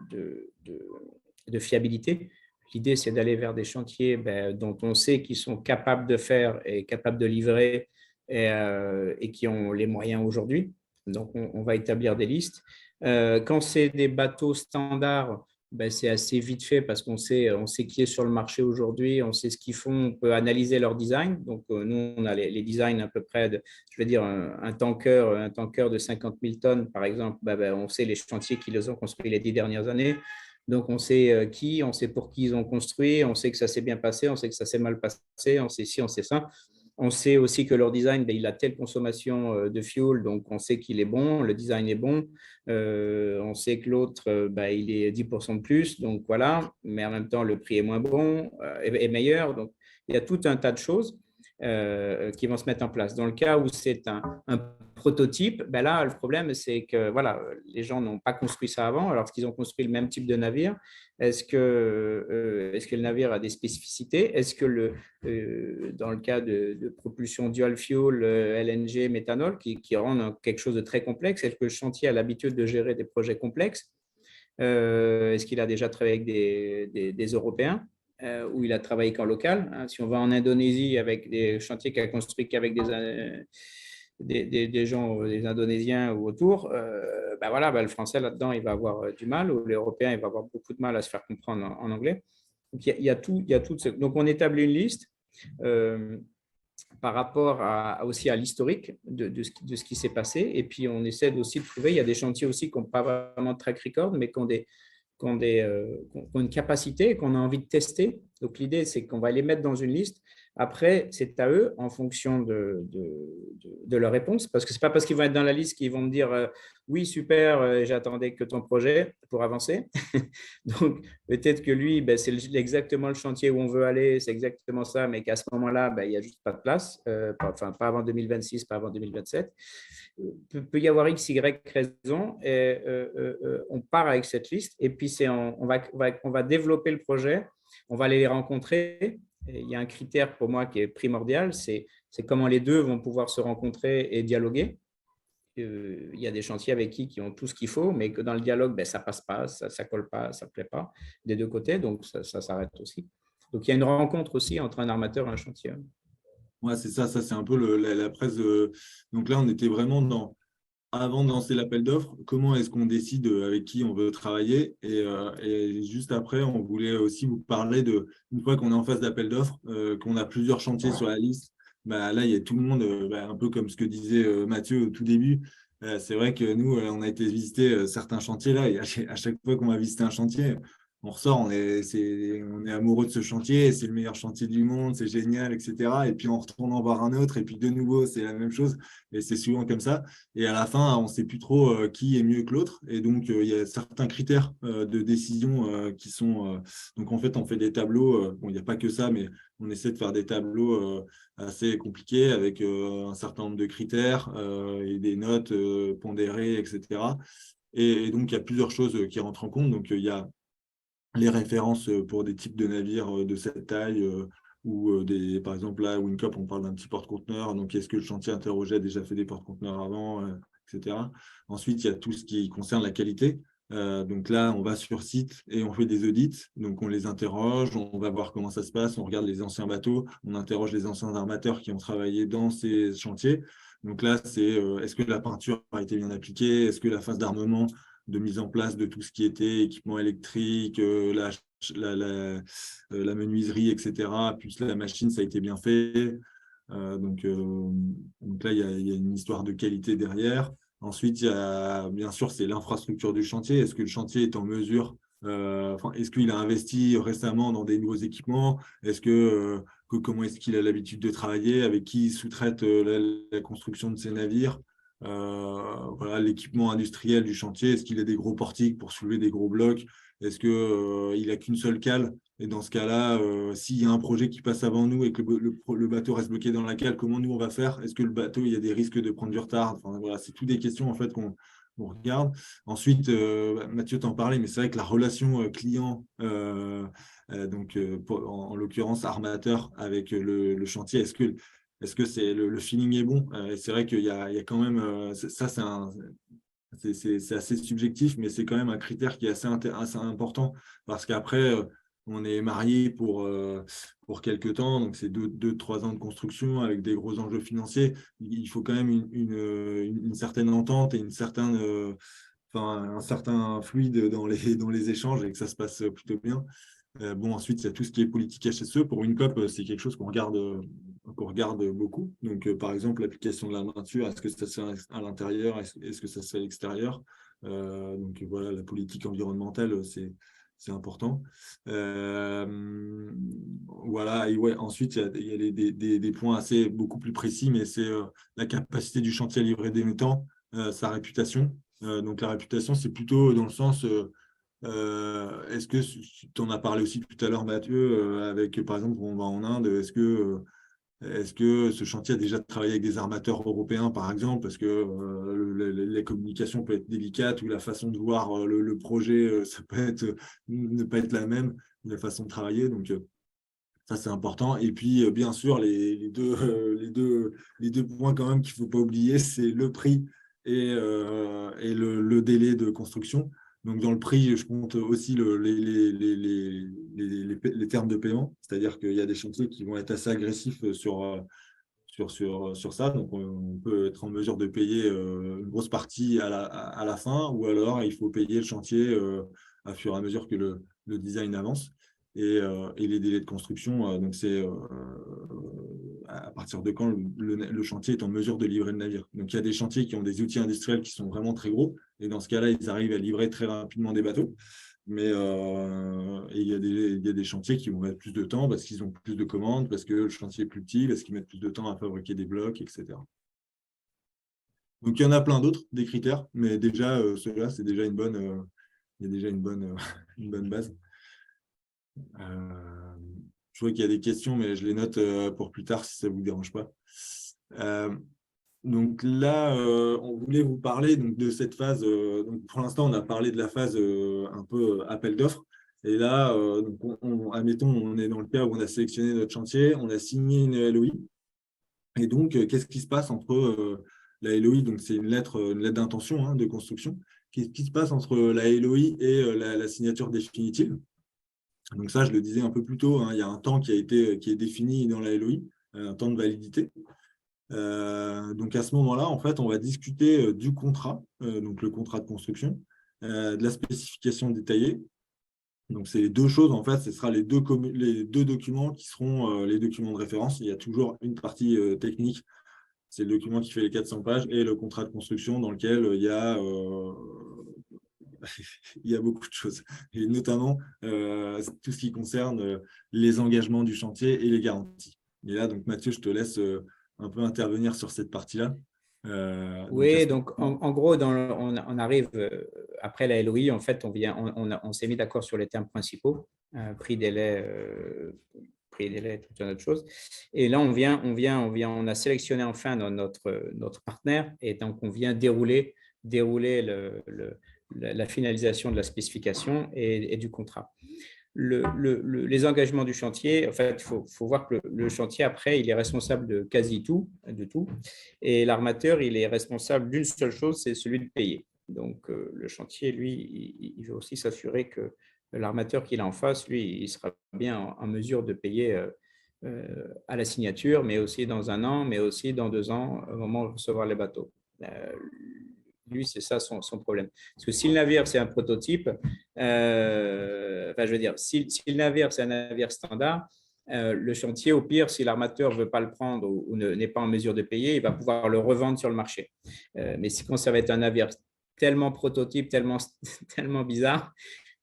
fiabilité. L'idée, c'est d'aller vers des chantiers dont on sait qu'ils sont capables de faire et capables de livrer et qui ont les moyens aujourd'hui. Donc, on va établir des listes. Quand c'est des bateaux standards, ben, c'est assez vite fait parce on sait qui est sur le marché aujourd'hui, on sait ce qu'ils font, on peut analyser leur design. Donc, nous, on a les designs à peu près je veux dire, un tanker de 50 000 tonnes, par exemple, on sait les chantiers qui les ont construits les 10 dernières années. Donc, on sait on sait pour qui ils ont construit, on sait que ça s'est bien passé, on sait que ça s'est mal passé, on sait ci, on sait ça. On sait aussi que leur design, il a telle consommation de fuel, donc on sait qu'il est bon, le design est bon. On sait que l'autre, il est 10% de plus, donc voilà, mais en même temps, le prix est moins bon, est meilleur. Donc, il y a tout un tas de choses qui vont se mettre en place. Dans le cas où c'est un prototype, là, le problème, c'est que voilà, les gens n'ont pas construit ça avant, alors qu'ils ont construit le même type de navire. Est-ce que le navire a des spécificités? Est-ce que dans le cas de propulsion dual fuel, LNG, méthanol, qui rendent quelque chose de très complexe, est-ce que le chantier a l'habitude de gérer des projets complexes? Est-ce qu'il a déjà travaillé avec des Européens ou il a travaillé qu'en local, hein? Si on va en Indonésie avec des chantiers qu'il a construits qu'avec des gens, des Indonésiens ou autour, voilà, le français là-dedans, il va avoir du mal, ou l'Européen, il va avoir beaucoup de mal à se faire comprendre en anglais. Donc, il y a tout, donc, on établit une liste par rapport aussi à l'historique de ce qui s'est passé. Et puis, on essaie aussi de trouver, il y a des chantiers aussi qui n'ont pas vraiment de track record, mais qui ont une capacité et qu'on a envie de tester. Donc, l'idée, c'est qu'on va les mettre dans une liste. Après, c'est à eux, en fonction de leur réponse, parce que ce n'est pas parce qu'ils vont être dans la liste qu'ils vont me dire oui, super, j'attendais que ton projet pour avancer. Donc, peut-être que lui, c'est exactement le chantier où on veut aller, c'est exactement ça, mais qu'à ce moment-là, il n'y a juste pas de place, pas avant 2026, pas avant 2027. Peut y avoir X, Y raison, et on part avec cette liste, et puis on va développer le projet, on va aller les rencontrer. Et il y a un critère pour moi qui est primordial, c'est comment les deux vont pouvoir se rencontrer et dialoguer. Il y a des chantiers avec qui ont tout ce qu'il faut, mais que dans le dialogue, ça ne passe pas, ça ne colle pas, ça ne plaît pas des deux côtés, donc ça s'arrête aussi. Donc, il y a une rencontre aussi entre un armateur et un chantier. Ouais, c'est ça, c'est un peu la presse. Donc là, on était vraiment avant de lancer l'appel d'offres, comment est-ce qu'on décide avec qui on veut travailler et juste après, on voulait aussi vous parler une fois qu'on est en phase d'appel d'offres, qu'on a plusieurs chantiers sur la liste, là, il y a tout le monde, un peu comme ce que disait Mathieu au tout début. C'est vrai que nous, on a été visiter certains chantiers là, et à chaque fois qu'on va visiter un chantier, on ressort, on est amoureux de ce chantier, c'est le meilleur chantier du monde, c'est génial, etc. Et puis on retourne en voir un autre, et puis de nouveau, c'est la même chose, et c'est souvent comme ça. Et à la fin, on ne sait plus trop qui est mieux que l'autre. Et donc, il y a certains critères de décision qui sont… donc, en fait, on fait des tableaux. Bon, il n'y a pas que ça, mais on essaie de faire des tableaux assez compliqués avec un certain nombre de critères et des notes pondérées, etc. Et donc, il y a plusieurs choses qui rentrent en compte. Donc, il y a les références pour des types de navires de cette taille ou par exemple, là, Wincop, on parle d'un petit porte-conteneur. Donc, est-ce que le chantier interrogé a déjà fait des porte-conteneurs avant, etc. Ensuite, il y a tout ce qui concerne la qualité. Donc là, on va sur site et on fait des audits. Donc, on les interroge, on va voir comment ça se passe, on regarde les anciens bateaux, on interroge les anciens armateurs qui ont travaillé dans ces chantiers. Donc là, c'est est-ce que la peinture a été bien appliquée? Est-ce que la phase d'armement de mise en place de tout ce qui était équipement électrique, la menuiserie, etc. Plus la machine, ça a été bien fait. Donc là, il y a une histoire de qualité derrière. Ensuite, il y a, bien sûr, c'est l'infrastructure du chantier. Est-ce que le chantier est en mesure, est-ce qu'il a investi récemment dans des nouveaux équipements? Comment est-ce qu'il a l'habitude de travailler? Avec qui il sous-traite la construction de ses navires? Voilà, l'équipement industriel du chantier, est-ce qu'il a des gros portiques pour soulever des gros blocs? Est-ce qu'il n'a qu'une seule cale? Et dans ce cas-là, s'il y a un projet qui passe avant nous et que le bateau reste bloqué dans la cale, comment nous on va faire? Est-ce que le bateau, il y a des risques de prendre du retard? Enfin, voilà, c'est toutes des questions en fait qu'on regarde. Ensuite, Mathieu t'en parlait, mais c'est vrai que la relation client, en l'occurrence armateur avec le chantier, est-ce que le feeling est bon? Et c'est vrai qu'il y a quand même, ça c'est assez subjectif, mais c'est quand même un critère qui est assez important parce qu'après, on est marié pour quelques temps, donc c'est 2-3 ans de construction avec des gros enjeux financiers. Il faut quand même une certaine entente et une certaine… un certain fluide dans les échanges et que ça se passe plutôt bien. Ensuite, il y a tout ce qui est politique HSE. Pour une COP, c'est quelque chose qu'on regarde beaucoup. Donc, par exemple, l'application de la nature, est-ce que ça se fait à l'intérieur, est-ce que ça se fait à l'extérieur? Donc, voilà, la politique environnementale, c'est important. Voilà, et ouais, ensuite, il y a des points beaucoup plus précis, mais c'est la capacité du chantier à livrer des temps, sa réputation. Donc, la réputation, c'est plutôt dans le sens… est-ce que tu en as parlé aussi tout à l'heure, Mathieu, avec par exemple, on va en Inde, est-ce que ce chantier a déjà travaillé avec des armateurs européens, par exemple, parce que la communication peut être délicate ou la façon de voir le projet, ça peut ne pas être la même, la façon de travailler. Donc, ça, c'est important. Et puis, bien sûr, les deux points quand même qu'il ne faut pas oublier, c'est le prix et le délai de construction. Donc, dans le prix, je compte aussi les termes de paiement. C'est-à-dire qu'il y a des chantiers qui vont être assez agressifs sur ça. Donc, on peut être en mesure de payer une grosse partie à la fin, ou alors il faut payer le chantier à fur et à mesure que le design avance. Et les délais de construction, donc c'est à partir de quand le chantier est en mesure de livrer le navire. Donc, il y a des chantiers qui ont des outils industriels qui sont vraiment très gros, et dans ce cas-là, ils arrivent à livrer très rapidement des bateaux. Mais et il y a des chantiers qui vont mettre plus de temps parce qu'ils ont plus de commandes, parce que le chantier est plus petit, parce qu'ils mettent plus de temps à fabriquer des blocs, etc. Donc, il y en a plein d'autres, des critères, mais déjà, ceux-là, c'est déjà il y a déjà une bonne base. Je vois qu'il y a des questions, mais je les note pour plus tard si ça ne vous dérange pas. Donc là, on voulait vous parler donc, de cette phase. Donc pour l'instant, on a parlé de la phase un peu appel d'offres. Et là, admettons, on est dans le cas où on a sélectionné notre chantier, on a signé une LOI. Et donc, qu'est-ce qui se passe entre la LOI, donc c'est une lettre d'intention hein, de construction, qu'est-ce qui se passe entre la LOI et la signature définitive? Donc ça, je le disais un peu plus tôt, hein, il y a un temps qui est défini dans la LOI, un temps de validité. Donc à ce moment-là, en fait, on va discuter du contrat, donc le contrat de construction, de la spécification détaillée. Donc c'est les deux choses, en fait, ce sera les deux documents qui seront les documents de référence. Il y a toujours une partie technique, c'est le document qui fait les 400 pages, et le contrat de construction dans lequel il y a beaucoup de choses, et notamment tout ce qui concerne les engagements du chantier et les garanties. Et là, donc Mathieu, je te laisse un peu intervenir sur cette partie-là. Oui, donc en gros, on arrive après la LOI, en fait, on s'est mis d'accord sur les termes principaux, prix, délai, toute une autre chose. Et là, on a sélectionné enfin notre partenaire, et donc on vient dérouler la finalisation de la spécification et du contrat. Les engagements du chantier, en fait, il faut voir que le chantier, après, il est responsable de quasi tout, et l'armateur, il est responsable d'une seule chose, c'est celui de payer. Donc, le chantier, lui, il veut aussi s'assurer que l'armateur qu'il a en face, lui, il sera bien en mesure de payer à la signature, mais aussi dans 1 an, mais aussi dans 2 ans, au moment de recevoir les bateaux. Lui, c'est ça son problème. Parce que si le navire, c'est un prototype, je veux dire, si le navire, c'est un navire standard, le chantier, au pire, si l'armateur ne veut pas le prendre ou n'est pas en mesure de payer, il va pouvoir le revendre sur le marché. Mais quand ça va être un navire tellement prototype, tellement bizarre,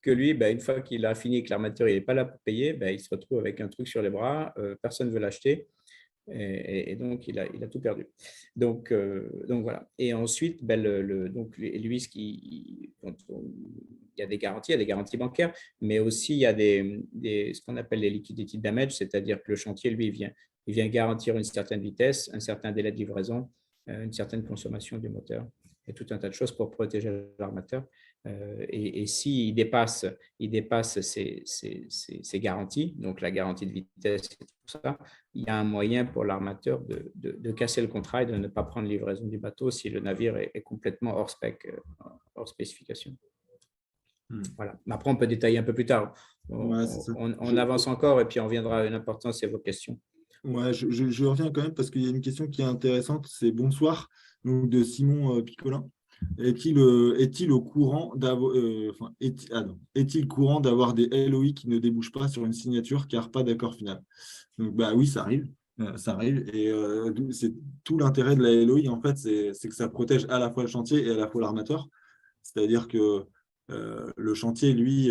que lui, une fois qu'il a fini et que l'armateur n'est pas là pour payer, il se retrouve avec un truc sur les bras, personne ne veut l'acheter. Et donc, il a tout perdu. Donc voilà. Et ensuite, lui, il y a des garanties bancaires, mais aussi il y a ce qu'on appelle les liquidity damage, c'est-à-dire que le chantier, lui, il vient garantir une certaine vitesse, un certain délai de livraison, une certaine consommation du moteur, et tout un tas de choses pour protéger l'armateur. Et s'il dépasse ces garanties, donc la garantie de vitesse et tout ça, il y a un moyen pour l'armateur de casser le contrat et de ne pas prendre livraison du bateau si le navire est complètement hors spec, hors spécification. Voilà. Mais après, on peut détailler un peu plus tard. On avance encore et puis on reviendra à une importance et à vos questions. Ouais, je reviens quand même parce qu'il y a une question qui est intéressante. C'est bonsoir, donc de Simon Picolin. Est-il au courant d'avoir, enfin, est-il courant d'avoir des LOI qui ne débouchent pas sur une signature car pas d'accord final? Donc, bah oui, ça arrive. Ça arrive. Et c'est tout l'intérêt de la LOI, en fait, c'est que ça protège à la fois le chantier et à la fois l'armateur. C'est-à-dire que le chantier, lui,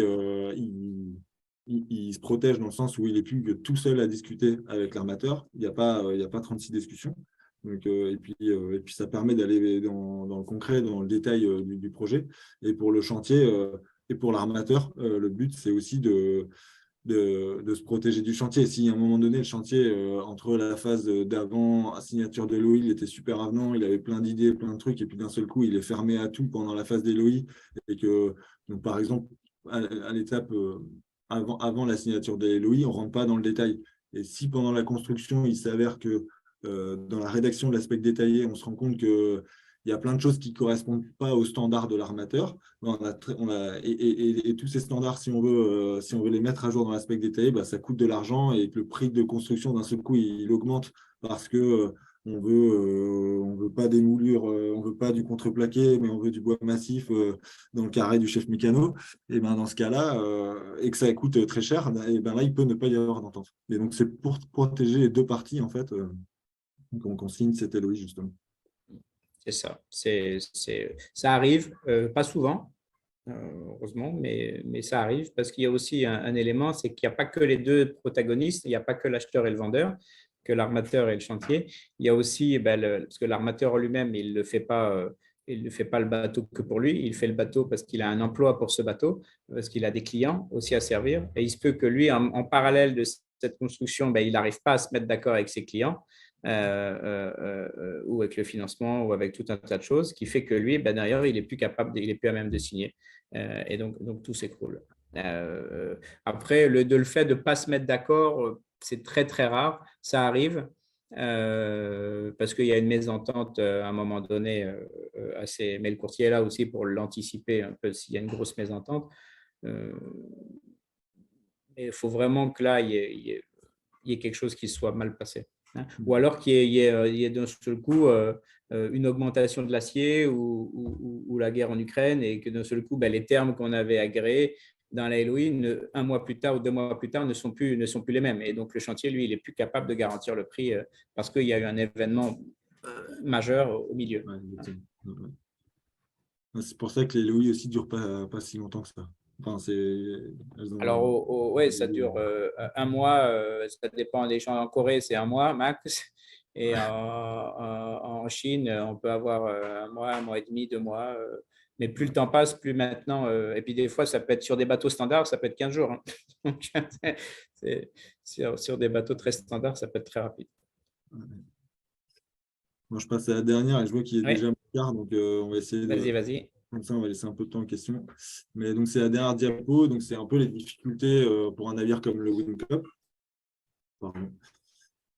il se protège dans le sens où il n'est plus que tout seul à discuter avec l'armateur. Il y a pas 36 discussions. Donc, et puis, ça permet d'aller dans le concret, dans le détail du projet. Et pour le chantier et pour l'armateur, le but, c'est aussi de se protéger du chantier. Si à un moment donné, le chantier, entre la phase d'avant, signature de l'OI, il était super avenant, il avait plein d'idées, plein de trucs, et puis d'un seul coup, il est fermé à tout pendant la phase des LOI, et que, donc, par exemple, à l'étape avant la signature des LOI, on ne rentre pas dans le détail. Et si pendant la construction, il s'avère que dans la rédaction de l'aspect détaillé, on se rend compte que il y a plein de choses qui ne correspondent pas aux standards de l'armateur. Et tous ces standards, si on veut les mettre à jour dans l'aspect détaillé, bah, ça coûte de l'argent et que le prix de construction d'un seul coup, il augmente parce que on veut pas des moulures, on veut pas du contreplaqué, mais on veut du bois massif dans le carré du chef mécano. Et ben dans ce cas-là, et que ça coûte très cher, et ben là, il peut ne pas y avoir d'entente. Et donc, c'est pour protéger les deux parties, en fait, qu'on signe cette LOI, justement. C'est ça. Ça arrive, pas souvent, heureusement, mais ça arrive parce qu'il y a aussi un élément, c'est qu'il n'y a pas que les deux protagonistes, il n'y a pas que l'acheteur et le vendeur, que l'armateur et le chantier. Il y a aussi, parce que l'armateur lui-même, il ne fait pas le bateau que pour lui, il fait le bateau parce qu'il a un emploi pour ce bateau, parce qu'il a des clients aussi à servir. Et il se peut que lui, en parallèle de cette construction, il n'arrive pas à se mettre d'accord avec ses clients. Ou avec le financement ou avec tout un tas de choses qui fait que lui, derrière, il est plus capable, il est plus à même de signer. Et donc tout s'écroule. Après, le fait de ne pas se mettre d'accord, c'est très, très rare. Ça arrive parce qu'il y a une mésentente à un moment donné assez. Mais le courtier est là aussi pour l'anticiper un peu s'il y a une grosse mésentente. Mais il faut vraiment que là, il y ait quelque chose qui soit mal passé. Ou alors qu'il y ait d'un seul coup une augmentation de l'acier ou la guerre en Ukraine et que d'un seul coup, les termes qu'on avait agréés dans la LOI, un mois plus tard ou 2 mois plus tard, ne sont plus les mêmes. Et donc, le chantier, lui, il n'est plus capable de garantir le prix parce qu'il y a eu un événement majeur au milieu. Ouais, c'est pour ça que les LOI aussi ne durent pas si longtemps que ça. Enfin, Alors, ouais, ça dure un mois. Ça dépend des champs. En Corée, c'est un mois max. Et en Chine, on peut avoir un mois et demi, 2 mois. Mais plus le temps passe, plus maintenant. Et puis, des fois, ça peut être sur des bateaux standards, ça peut être 15 jours. Hein. Donc, sur des bateaux très standards, ça peut être très rapide. Moi, je passe à la dernière et je vois qu'il est Oui, déjà tard, donc on va essayer vas-y, de. vas-y. Comme ça, on va laisser un peu de temps aux questions. Mais donc, c'est la dernière diapo. Donc, c'est un peu les difficultés pour un navire comme le Windcup. Pardon.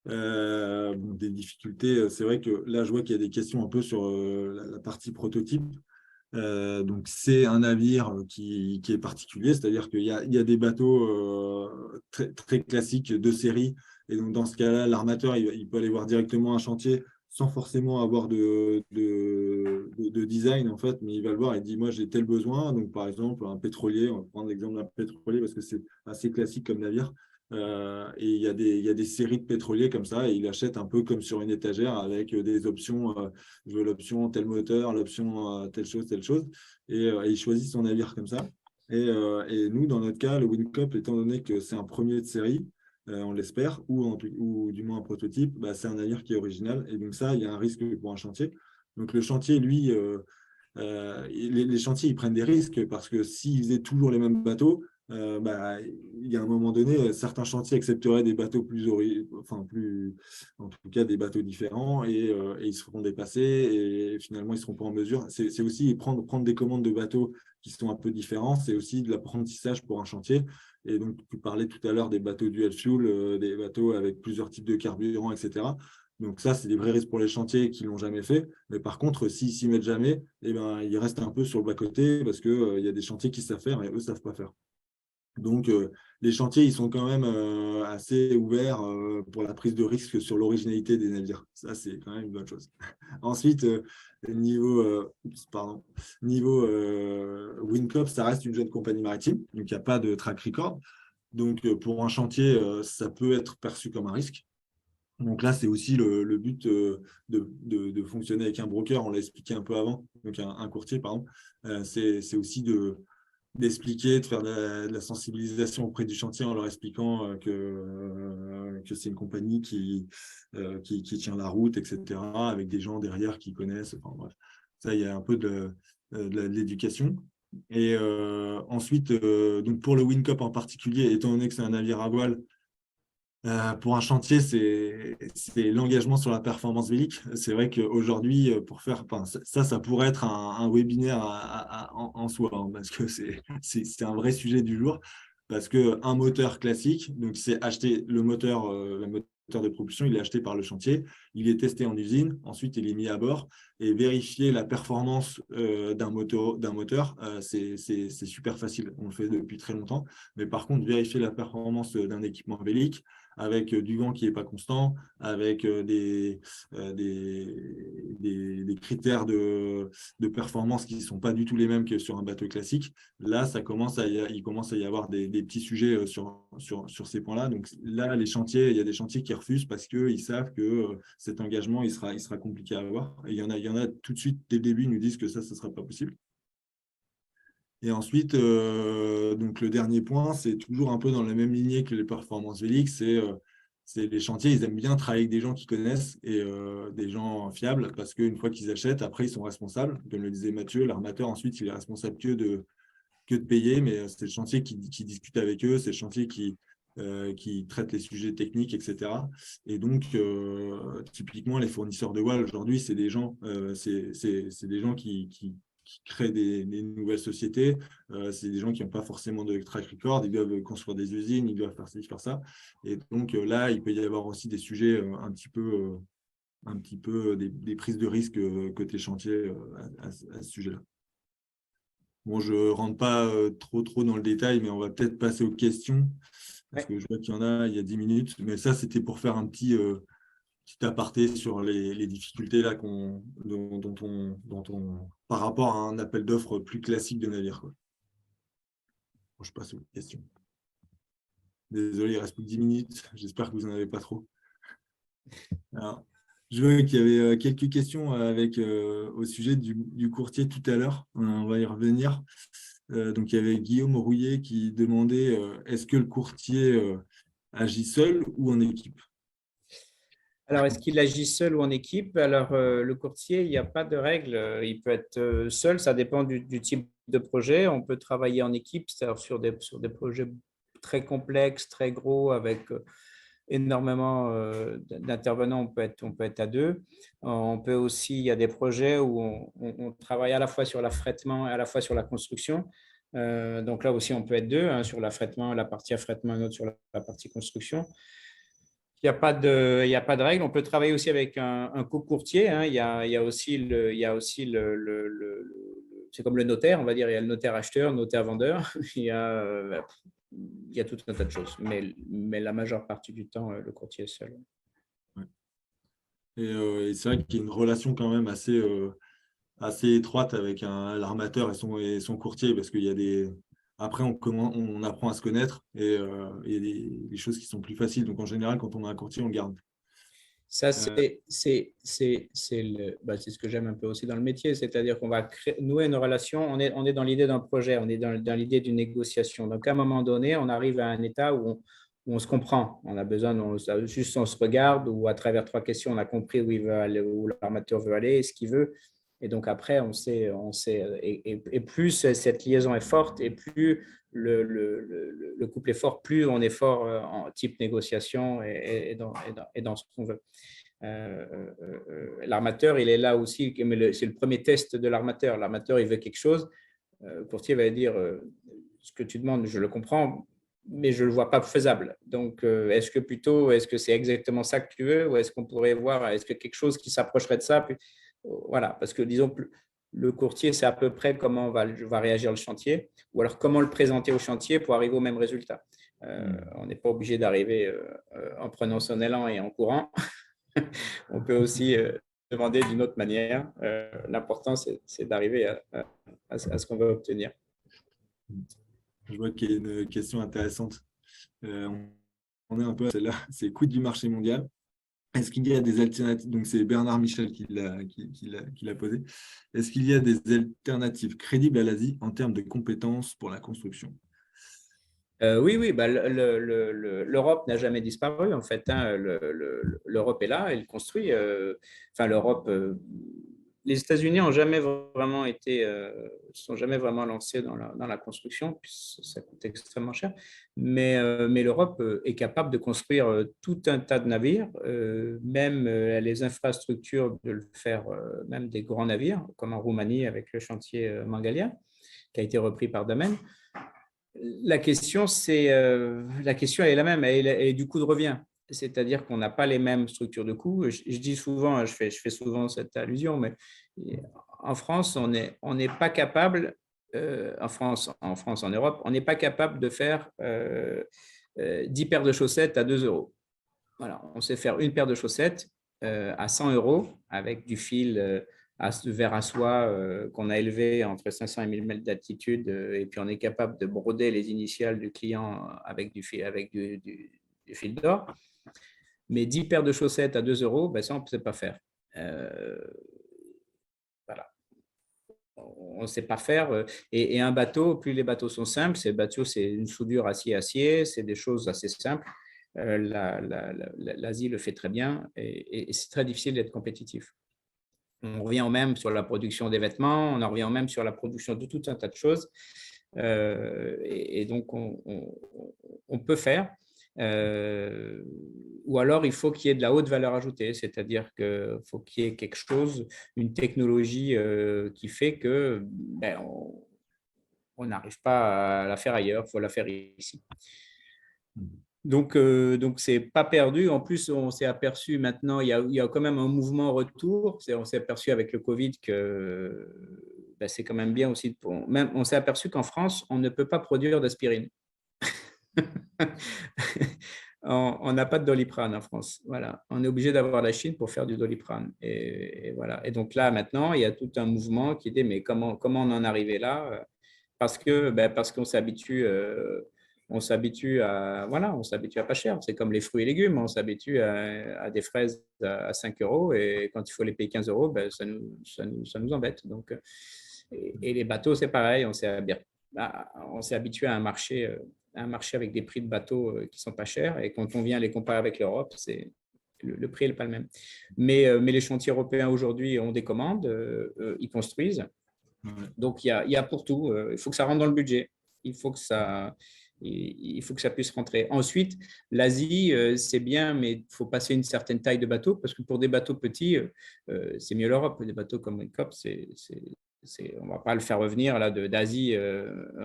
Des difficultés, c'est vrai que là, je vois qu'il y a des questions un peu sur la partie prototype. Donc, c'est un navire qui est particulier, c'est-à-dire qu'il y a des bateaux très, très classiques de série. Et donc, dans ce cas-là, l'armateur, il peut aller voir directement un chantier sans forcément avoir de design, en fait, mais il va le voir et dit, moi, j'ai tel besoin. Donc, par exemple, un pétrolier, on va prendre l'exemple d'un pétrolier parce que c'est assez classique comme navire. Et il y a des séries de pétroliers comme ça, et il achète un peu comme sur une étagère avec des options. Je veux l'option tel moteur, l'option telle chose, telle chose. Et il choisit son navire comme ça. Et nous, dans notre cas, le Windcup, étant donné que c'est un premier de série, on l'espère, ou du moins un prototype, bah, c'est un navire qui est original. Et donc ça, il y a un risque pour un chantier. Donc le chantier, lui, les chantiers, ils prennent des risques parce que s'ils faisaient toujours les mêmes bateaux, il y a un moment donné, certains chantiers accepteraient des bateaux en tout cas des bateaux différents, et ils se feront dépasser et finalement ils ne seront pas en mesure. C'est aussi prendre des commandes de bateaux qui sont un peu différents, c'est aussi de l'apprentissage pour un chantier. Et donc, tu parlais tout à l'heure des bateaux dual fuel, des bateaux avec plusieurs types de carburants, etc. Donc ça, c'est des vrais risques pour les chantiers qui ne l'ont jamais fait. Mais par contre, s'ils s'y mettent jamais, eh ben, ils restent un peu sur le bas-côté parce qu'il y a des chantiers qui savent faire et eux ne savent pas faire. Donc, les chantiers, ils sont quand même assez ouverts pour la prise de risque sur l'originalité des navires. Ça, c'est quand même une bonne chose. Ensuite, pardon, niveau Wincop, ça reste une jeune compagnie maritime, donc il n'y a pas de track record. Donc, pour un chantier, ça peut être perçu comme un risque. Donc là, c'est aussi le but de fonctionner avec un broker, on l'a expliqué un peu avant, donc un courtier, pardon. C'est aussi d'expliquer, de faire de la sensibilisation auprès du chantier en leur expliquant que c'est une compagnie qui tient la route, etc., avec des gens derrière qui connaissent. Enfin, bref. Ça, il y a un peu de l'éducation. Et ensuite, donc pour le WinCop en particulier, étant donné que c'est un navire à voile, pour un chantier, c'est l'engagement sur la performance vélique. C'est vrai qu'aujourd'hui, pour faire enfin, ça pourrait être un webinaire en soi, hein, parce que c'est un vrai sujet du jour. Parce qu'un moteur classique, donc c'est acheter le moteur de propulsion, il est acheté par le chantier, il est testé en usine, ensuite il est mis à bord et vérifier la performance d'un moteur, c'est super facile. On le fait depuis très longtemps. Mais par contre, vérifier la performance d'un équipement vélique, avec du vent qui n'est pas constant, avec des critères de performance qui ne sont pas du tout les mêmes que sur un bateau classique. Là, il commence à y avoir des petits sujets sur ces points-là. Donc là, il y a des chantiers qui refusent parce qu'ils savent que cet engagement, il sera compliqué à avoir. Et il y en a tout de suite, dès le début, ils nous disent que ça ne sera pas possible. Et ensuite, donc le dernier point, c'est toujours un peu dans la même lignée que les performances véliques, c'est les chantiers, ils aiment bien travailler avec des gens qui connaissent et des gens fiables, parce qu'une fois qu'ils achètent, après, ils sont responsables. Comme le disait Mathieu, l'armateur, ensuite, il est responsable que de payer, mais c'est le chantier qui discute avec eux, c'est le chantier qui traite les sujets techniques, etc. Et donc, typiquement, les fournisseurs de voile, aujourd'hui, c'est des gens, c'est des gens qui créent des nouvelles sociétés. C'est des gens qui n'ont pas forcément de track record. Ils doivent construire des usines, ils doivent faire ci, faire ça. Et donc là, il peut y avoir aussi des sujets un petit peu des prises de risque côté chantier à ce sujet-là. Bon, je ne rentre pas trop dans le détail, mais on va peut-être passer aux questions, parce que je vois qu'il y en a, il y a 10 minutes. Mais ça, c'était pour faire un petit aparté sur les difficultés là par rapport à un appel d'offres plus classique de navire, quoi. Bon, je passe aux questions. Désolé, il reste plus que 10 minutes. J'espère que vous n'en avez pas trop. Alors, je vois qu'il y avait quelques questions au sujet du courtier tout à l'heure. On va y revenir. Donc, il y avait Guillaume Rouillet qui demandait est-ce que le courtier agit seul ou en équipe? Alors, est-ce qu'il agit seul ou en équipe? Alors, le courtier, il n'y a pas de règle. Il peut être seul, ça dépend du type de projet. On peut travailler en équipe, c'est-à-dire sur des projets très complexes, très gros, avec énormément d'intervenants. On peut être à deux. On peut aussi, il y a des projets où on travaille à la fois sur l'affrètement et à la fois sur la construction. Donc là aussi, on peut être deux, hein, sur l'affrètement, la partie affrètement, et autre sur la partie construction. Il y a pas de règle. On peut travailler aussi avec un co-courtier, hein. Il y a aussi c'est comme le notaire, on va dire. Il y a le notaire acheteur, notaire vendeur. Il y a tout un tas de choses. Mais la majeure partie du temps, le courtier est seul. Ouais. Et c'est vrai qu'il y a une relation quand même assez étroite avec l'armateur et son courtier, parce qu'il y a Après, on apprend à se connaître et il y a des choses qui sont plus faciles. Donc, en général, quand on a un courtier, on le garde. Ça, c'est ce que j'aime un peu aussi dans le métier, c'est-à-dire qu'on va nouer une relation, on est dans l'idée d'un projet, on est dans l'idée d'une négociation. Donc, à un moment donné, on arrive à un état où on se comprend. On a besoin, juste on se regarde, ou à travers trois questions, on a compris où il veut aller, où l'armateur veut aller, ce qu'il veut. Et donc, après, on sait et plus cette liaison est forte, et plus le couple est fort, plus on est fort en type négociation et dans ce qu'on veut. L'armateur, il est là aussi, mais c'est le premier test de l'armateur. L'armateur, il veut quelque chose. Le courtier va dire ce que tu demandes, je le comprends, mais je ne le vois pas faisable. Donc, est-ce que c'est exactement ça que tu veux, ou est-ce qu'on pourrait voir, est-ce que quelque chose qui s'approcherait de ça? Puis, voilà, parce que disons, Le courtier, c'est à peu près comment va réagir le chantier, ou alors comment le présenter au chantier pour arriver au même résultat. On n'est pas obligé d'arriver en prenant son élan et en courant. On peut aussi demander d'une autre manière. L'important, c'est d'arriver à ce qu'on veut obtenir. Je vois qu'il y a une question intéressante. On est un peu à celle-là, c'est coût du marché mondial. Est-ce qu'il y a des alternatives? Donc, c'est Bernard Michel qui l'a posé. Est-ce qu'il y a des alternatives crédibles à l'Asie en termes de compétences pour la construction? Oui, oui, bah, l'Europe n'a jamais disparu en fait, hein. L'Europe est là, elle construit. Enfin, l'Europe, les États-Unis ont jamais vraiment été, sont jamais vraiment lancés dans la construction, puisque ça coûte extrêmement cher. Mais l'Europe est capable de construire tout un tas de navires, même les infrastructures de le faire, même des grands navires, comme en Roumanie avec le chantier Mangalia, qui a été repris par Damen. La question, la question est la même, elle est du coût de revient. C'est-à-dire qu'on n'a pas les mêmes structures de coûts. Je dis souvent, je fais souvent cette allusion, mais en France, on n'est pas capable, en France, en Europe, on n'est pas capable de faire 10 paires de chaussettes à 2 euros. Voilà, on sait faire une paire de chaussettes à 100 euros avec du fil verre à soie qu'on a élevé entre 500 et 1000 mètres d'altitude, et puis on est capable de broder les initiales du client avec du fil d'or. Mais 10 paires de chaussettes à 2 euros, ben ça, on ne sait pas faire. Voilà. On ne sait pas faire. Et un bateau, plus les bateaux sont simples, c'est une soudure acier-acier, c'est des choses assez simples. L'Asie le fait très bien et c'est très difficile d'être compétitif. On revient même sur la production des vêtements, on en revient même sur la production de tout un tas de choses. Et donc, on peut faire. Ou alors, il faut qu'il y ait de la haute valeur ajoutée, c'est-à-dire qu'il faut qu'il y ait quelque chose, une technologie qui fait que on n'arrive pas à la faire ailleurs, il faut la faire ici. Donc, c'est pas perdu. En plus, on s'est aperçu maintenant, il y a quand même un mouvement retour. On s'est aperçu avec le Covid que c'est quand même bien aussi. Même, on s'est aperçu qu'en France, on ne peut pas produire d'aspirine. On n'a pas de Doliprane en France. Voilà. On est obligé d'avoir la Chine pour faire du Doliprane. Et voilà. Et donc là, maintenant, il y a tout un mouvement qui dit mais comment on en est arrivé là? Parce qu'on s'habitue. On s'habitue à pas cher. C'est comme les fruits et légumes. On s'habitue à des fraises à 5 euros et quand il faut les payer 15 euros, ça nous embête. Donc, et les bateaux, c'est pareil. On s'est habitué à un marché avec des prix de bateaux qui sont pas chers. Et quand on vient les comparer avec l'Europe, le prix n'est pas le même. Mais les chantiers européens aujourd'hui ont des commandes, ils construisent. Donc, il y a pour tout. Il faut que ça rentre dans le budget. Il faut que ça puisse rentrer. Ensuite, l'Asie, c'est bien, mais il faut passer une certaine taille de bateau parce que pour des bateaux petits, c'est mieux l'Europe. Des bateaux comme Windcop, on ne va pas le faire revenir là, d'Asie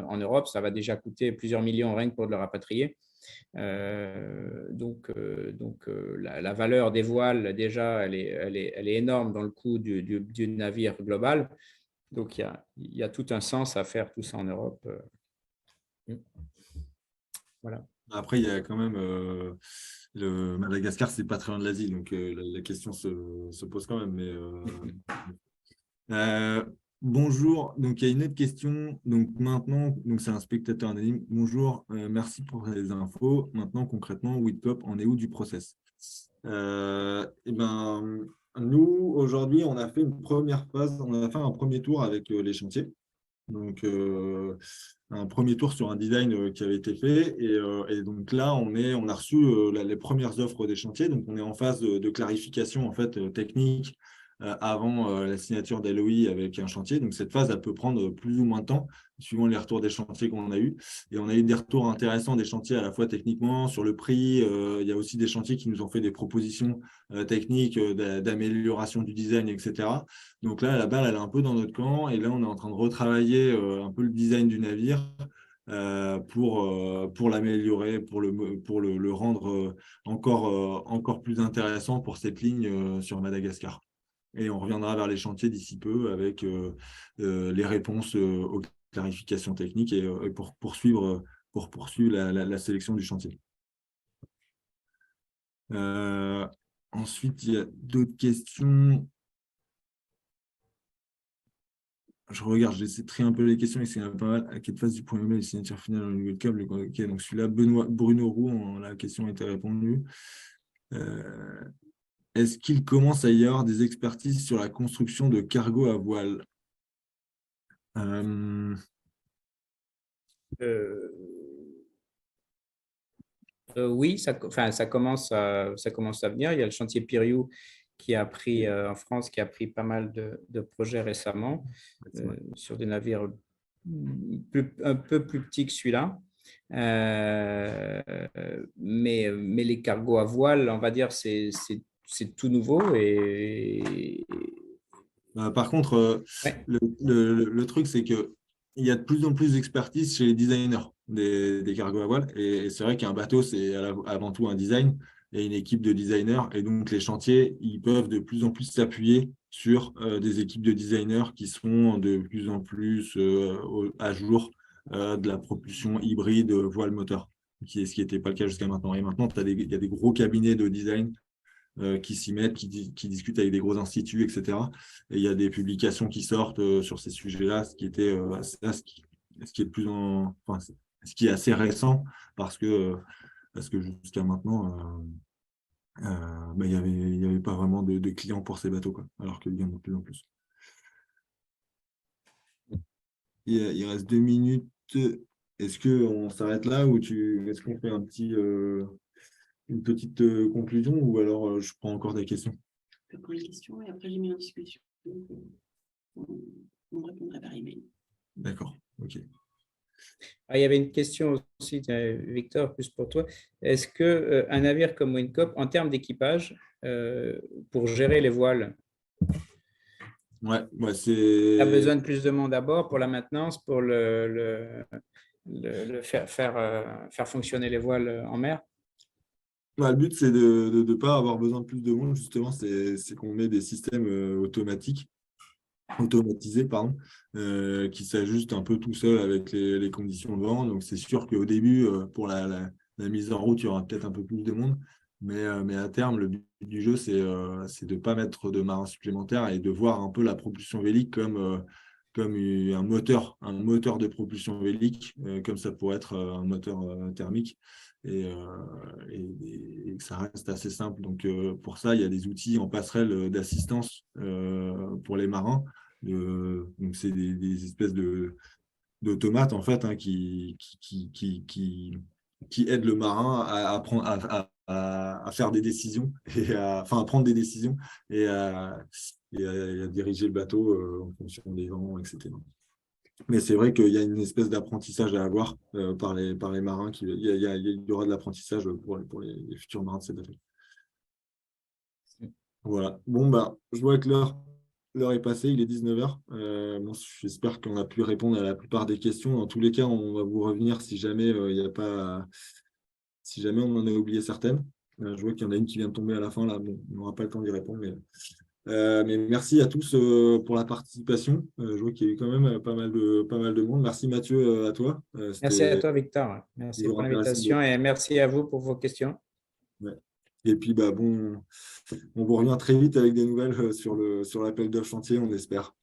en Europe. Ça va déjà coûter plusieurs millions rien que pour de le rapatrier. Donc, la valeur des voiles, déjà, elle est énorme dans le coût du navire global. Donc, il y a tout un sens à faire tout ça en Europe. Voilà. Après, il y a quand même le Madagascar, c'est pas très loin de l'Asie, donc la question se pose quand même. Mais bonjour, donc il y a une autre question. Donc maintenant, c'est un spectateur anonyme. Bonjour, merci pour les infos. Maintenant, concrètement, Whitcop, on est où du process? Nous, aujourd'hui, on a fait une première phase, on a fait un premier tour avec les chantiers. Donc, un premier tour sur un design qui avait été fait. Et donc là, on a reçu les premières offres des chantiers. Donc, on est en phase de clarification en fait, technique avant la signature d'LOI avec un chantier. Donc, cette phase, elle peut prendre plus ou moins de temps, suivant les retours des chantiers qu'on a eus. Et on a eu des retours intéressants des chantiers à la fois techniquement, sur le prix. Il y a aussi des chantiers qui nous ont fait des propositions techniques d'amélioration du design, etc. Donc là, la balle, elle est un peu dans notre camp. Et là, on est en train de retravailler un peu le design du navire pour l'améliorer, pour le rendre encore plus intéressant pour cette ligne sur Madagascar. Et on reviendra vers les chantiers d'ici peu avec les réponses aux clarifications techniques et pour poursuivre la sélection du chantier. Ensuite, il y a d'autres questions. Je regarde, j'essaie de trier un peu les questions, et c'est pas mal. À quelle phase du premier mail, signature finale au niveau de câble? Ok, donc celui-là, Bruno Roux, la question a été répondue. Est-ce qu'il commence à y avoir des expertises sur la construction de cargos à voile? Oui, ça commence à venir. Il y a le chantier Piriou qui a pris en France, qui a pris pas mal de projets récemment sur des navires un peu plus petits que celui-là. Mais les cargos à voile, on va dire, c'est tout nouveau. Par contre, Ouais. le truc, c'est qu'il y a de plus en plus d'expertise chez les designers des cargos à voile. Et c'est vrai qu'un bateau, c'est avant tout un design et une équipe de designers. Et donc, les chantiers, ils peuvent de plus en plus s'appuyer sur des équipes de designers qui seront de plus en plus à jour de la propulsion hybride voile moteur, ce qui n'était pas le cas jusqu'à maintenant. Et maintenant, il y a des gros cabinets de design qui s'y mettent, qui discutent avec des gros instituts, etc. Et il y a des publications qui sortent sur ces sujets-là, ce qui est ce qui est assez récent parce que jusqu'à maintenant, il y avait pas vraiment de clients pour ces bateaux, quoi, alors qu'il y en a de plus en plus. Il reste 2 minutes. Est-ce qu'on s'arrête là ou est-ce qu'on fait une petite conclusion ou alors je prends encore des questions? Je prends les questions et après j'ai mis en discussion. On répondrait par email. D'accord, ok. Il y avait une question aussi, Victor, plus pour toi. Est-ce qu'un navire comme Wincop, en termes d'équipage, pour gérer les voiles, c'est. a besoin de plus de monde à bord pour la maintenance, pour faire fonctionner les voiles en mer? Le but, c'est de ne pas avoir besoin de plus de monde, justement, c'est qu'on met des systèmes automatisés, pardon, qui s'ajustent un peu tout seul avec les conditions de vent. Donc, c'est sûr qu'au début, pour la mise en route, il y aura peut-être un peu plus de monde. Mais à terme, le but du jeu, c'est de ne pas mettre de marins supplémentaires et de voir un peu la propulsion vélique comme un moteur de propulsion vélique, comme ça pourrait être un moteur thermique. Et que ça reste assez simple. Donc, pour ça, il y a des outils en passerelle d'assistance pour les marins. Donc, c'est des espèces d'automates, en fait, qui aident le marin à faire des décisions, à prendre des décisions et à diriger le bateau en fonction des vents, etc. Mais c'est vrai qu'il y a une espèce d'apprentissage à avoir par les marins. Il y aura de l'apprentissage pour les futurs marins de ces bateaux. Voilà. Bon, je vois que l'heure est passée, il est 19h. J'espère qu'on a pu répondre à la plupart des questions. Dans tous les cas, on va vous revenir si jamais si jamais on en a oublié certaines. Je vois qu'il y en a une qui vient de tomber à la fin, là. Bon, on n'aura pas le temps d'y répondre, mais merci à tous pour la participation. Je vois qu'il y a eu quand même pas mal de monde. Merci Mathieu, à toi. Merci à C'était toi, Victor. Merci toujours pour intéressant. l'invitation et merci à vous pour vos questions. Ouais. Et puis, on vous revient très vite avec des nouvelles sur l'appel d'offres chantier, on espère.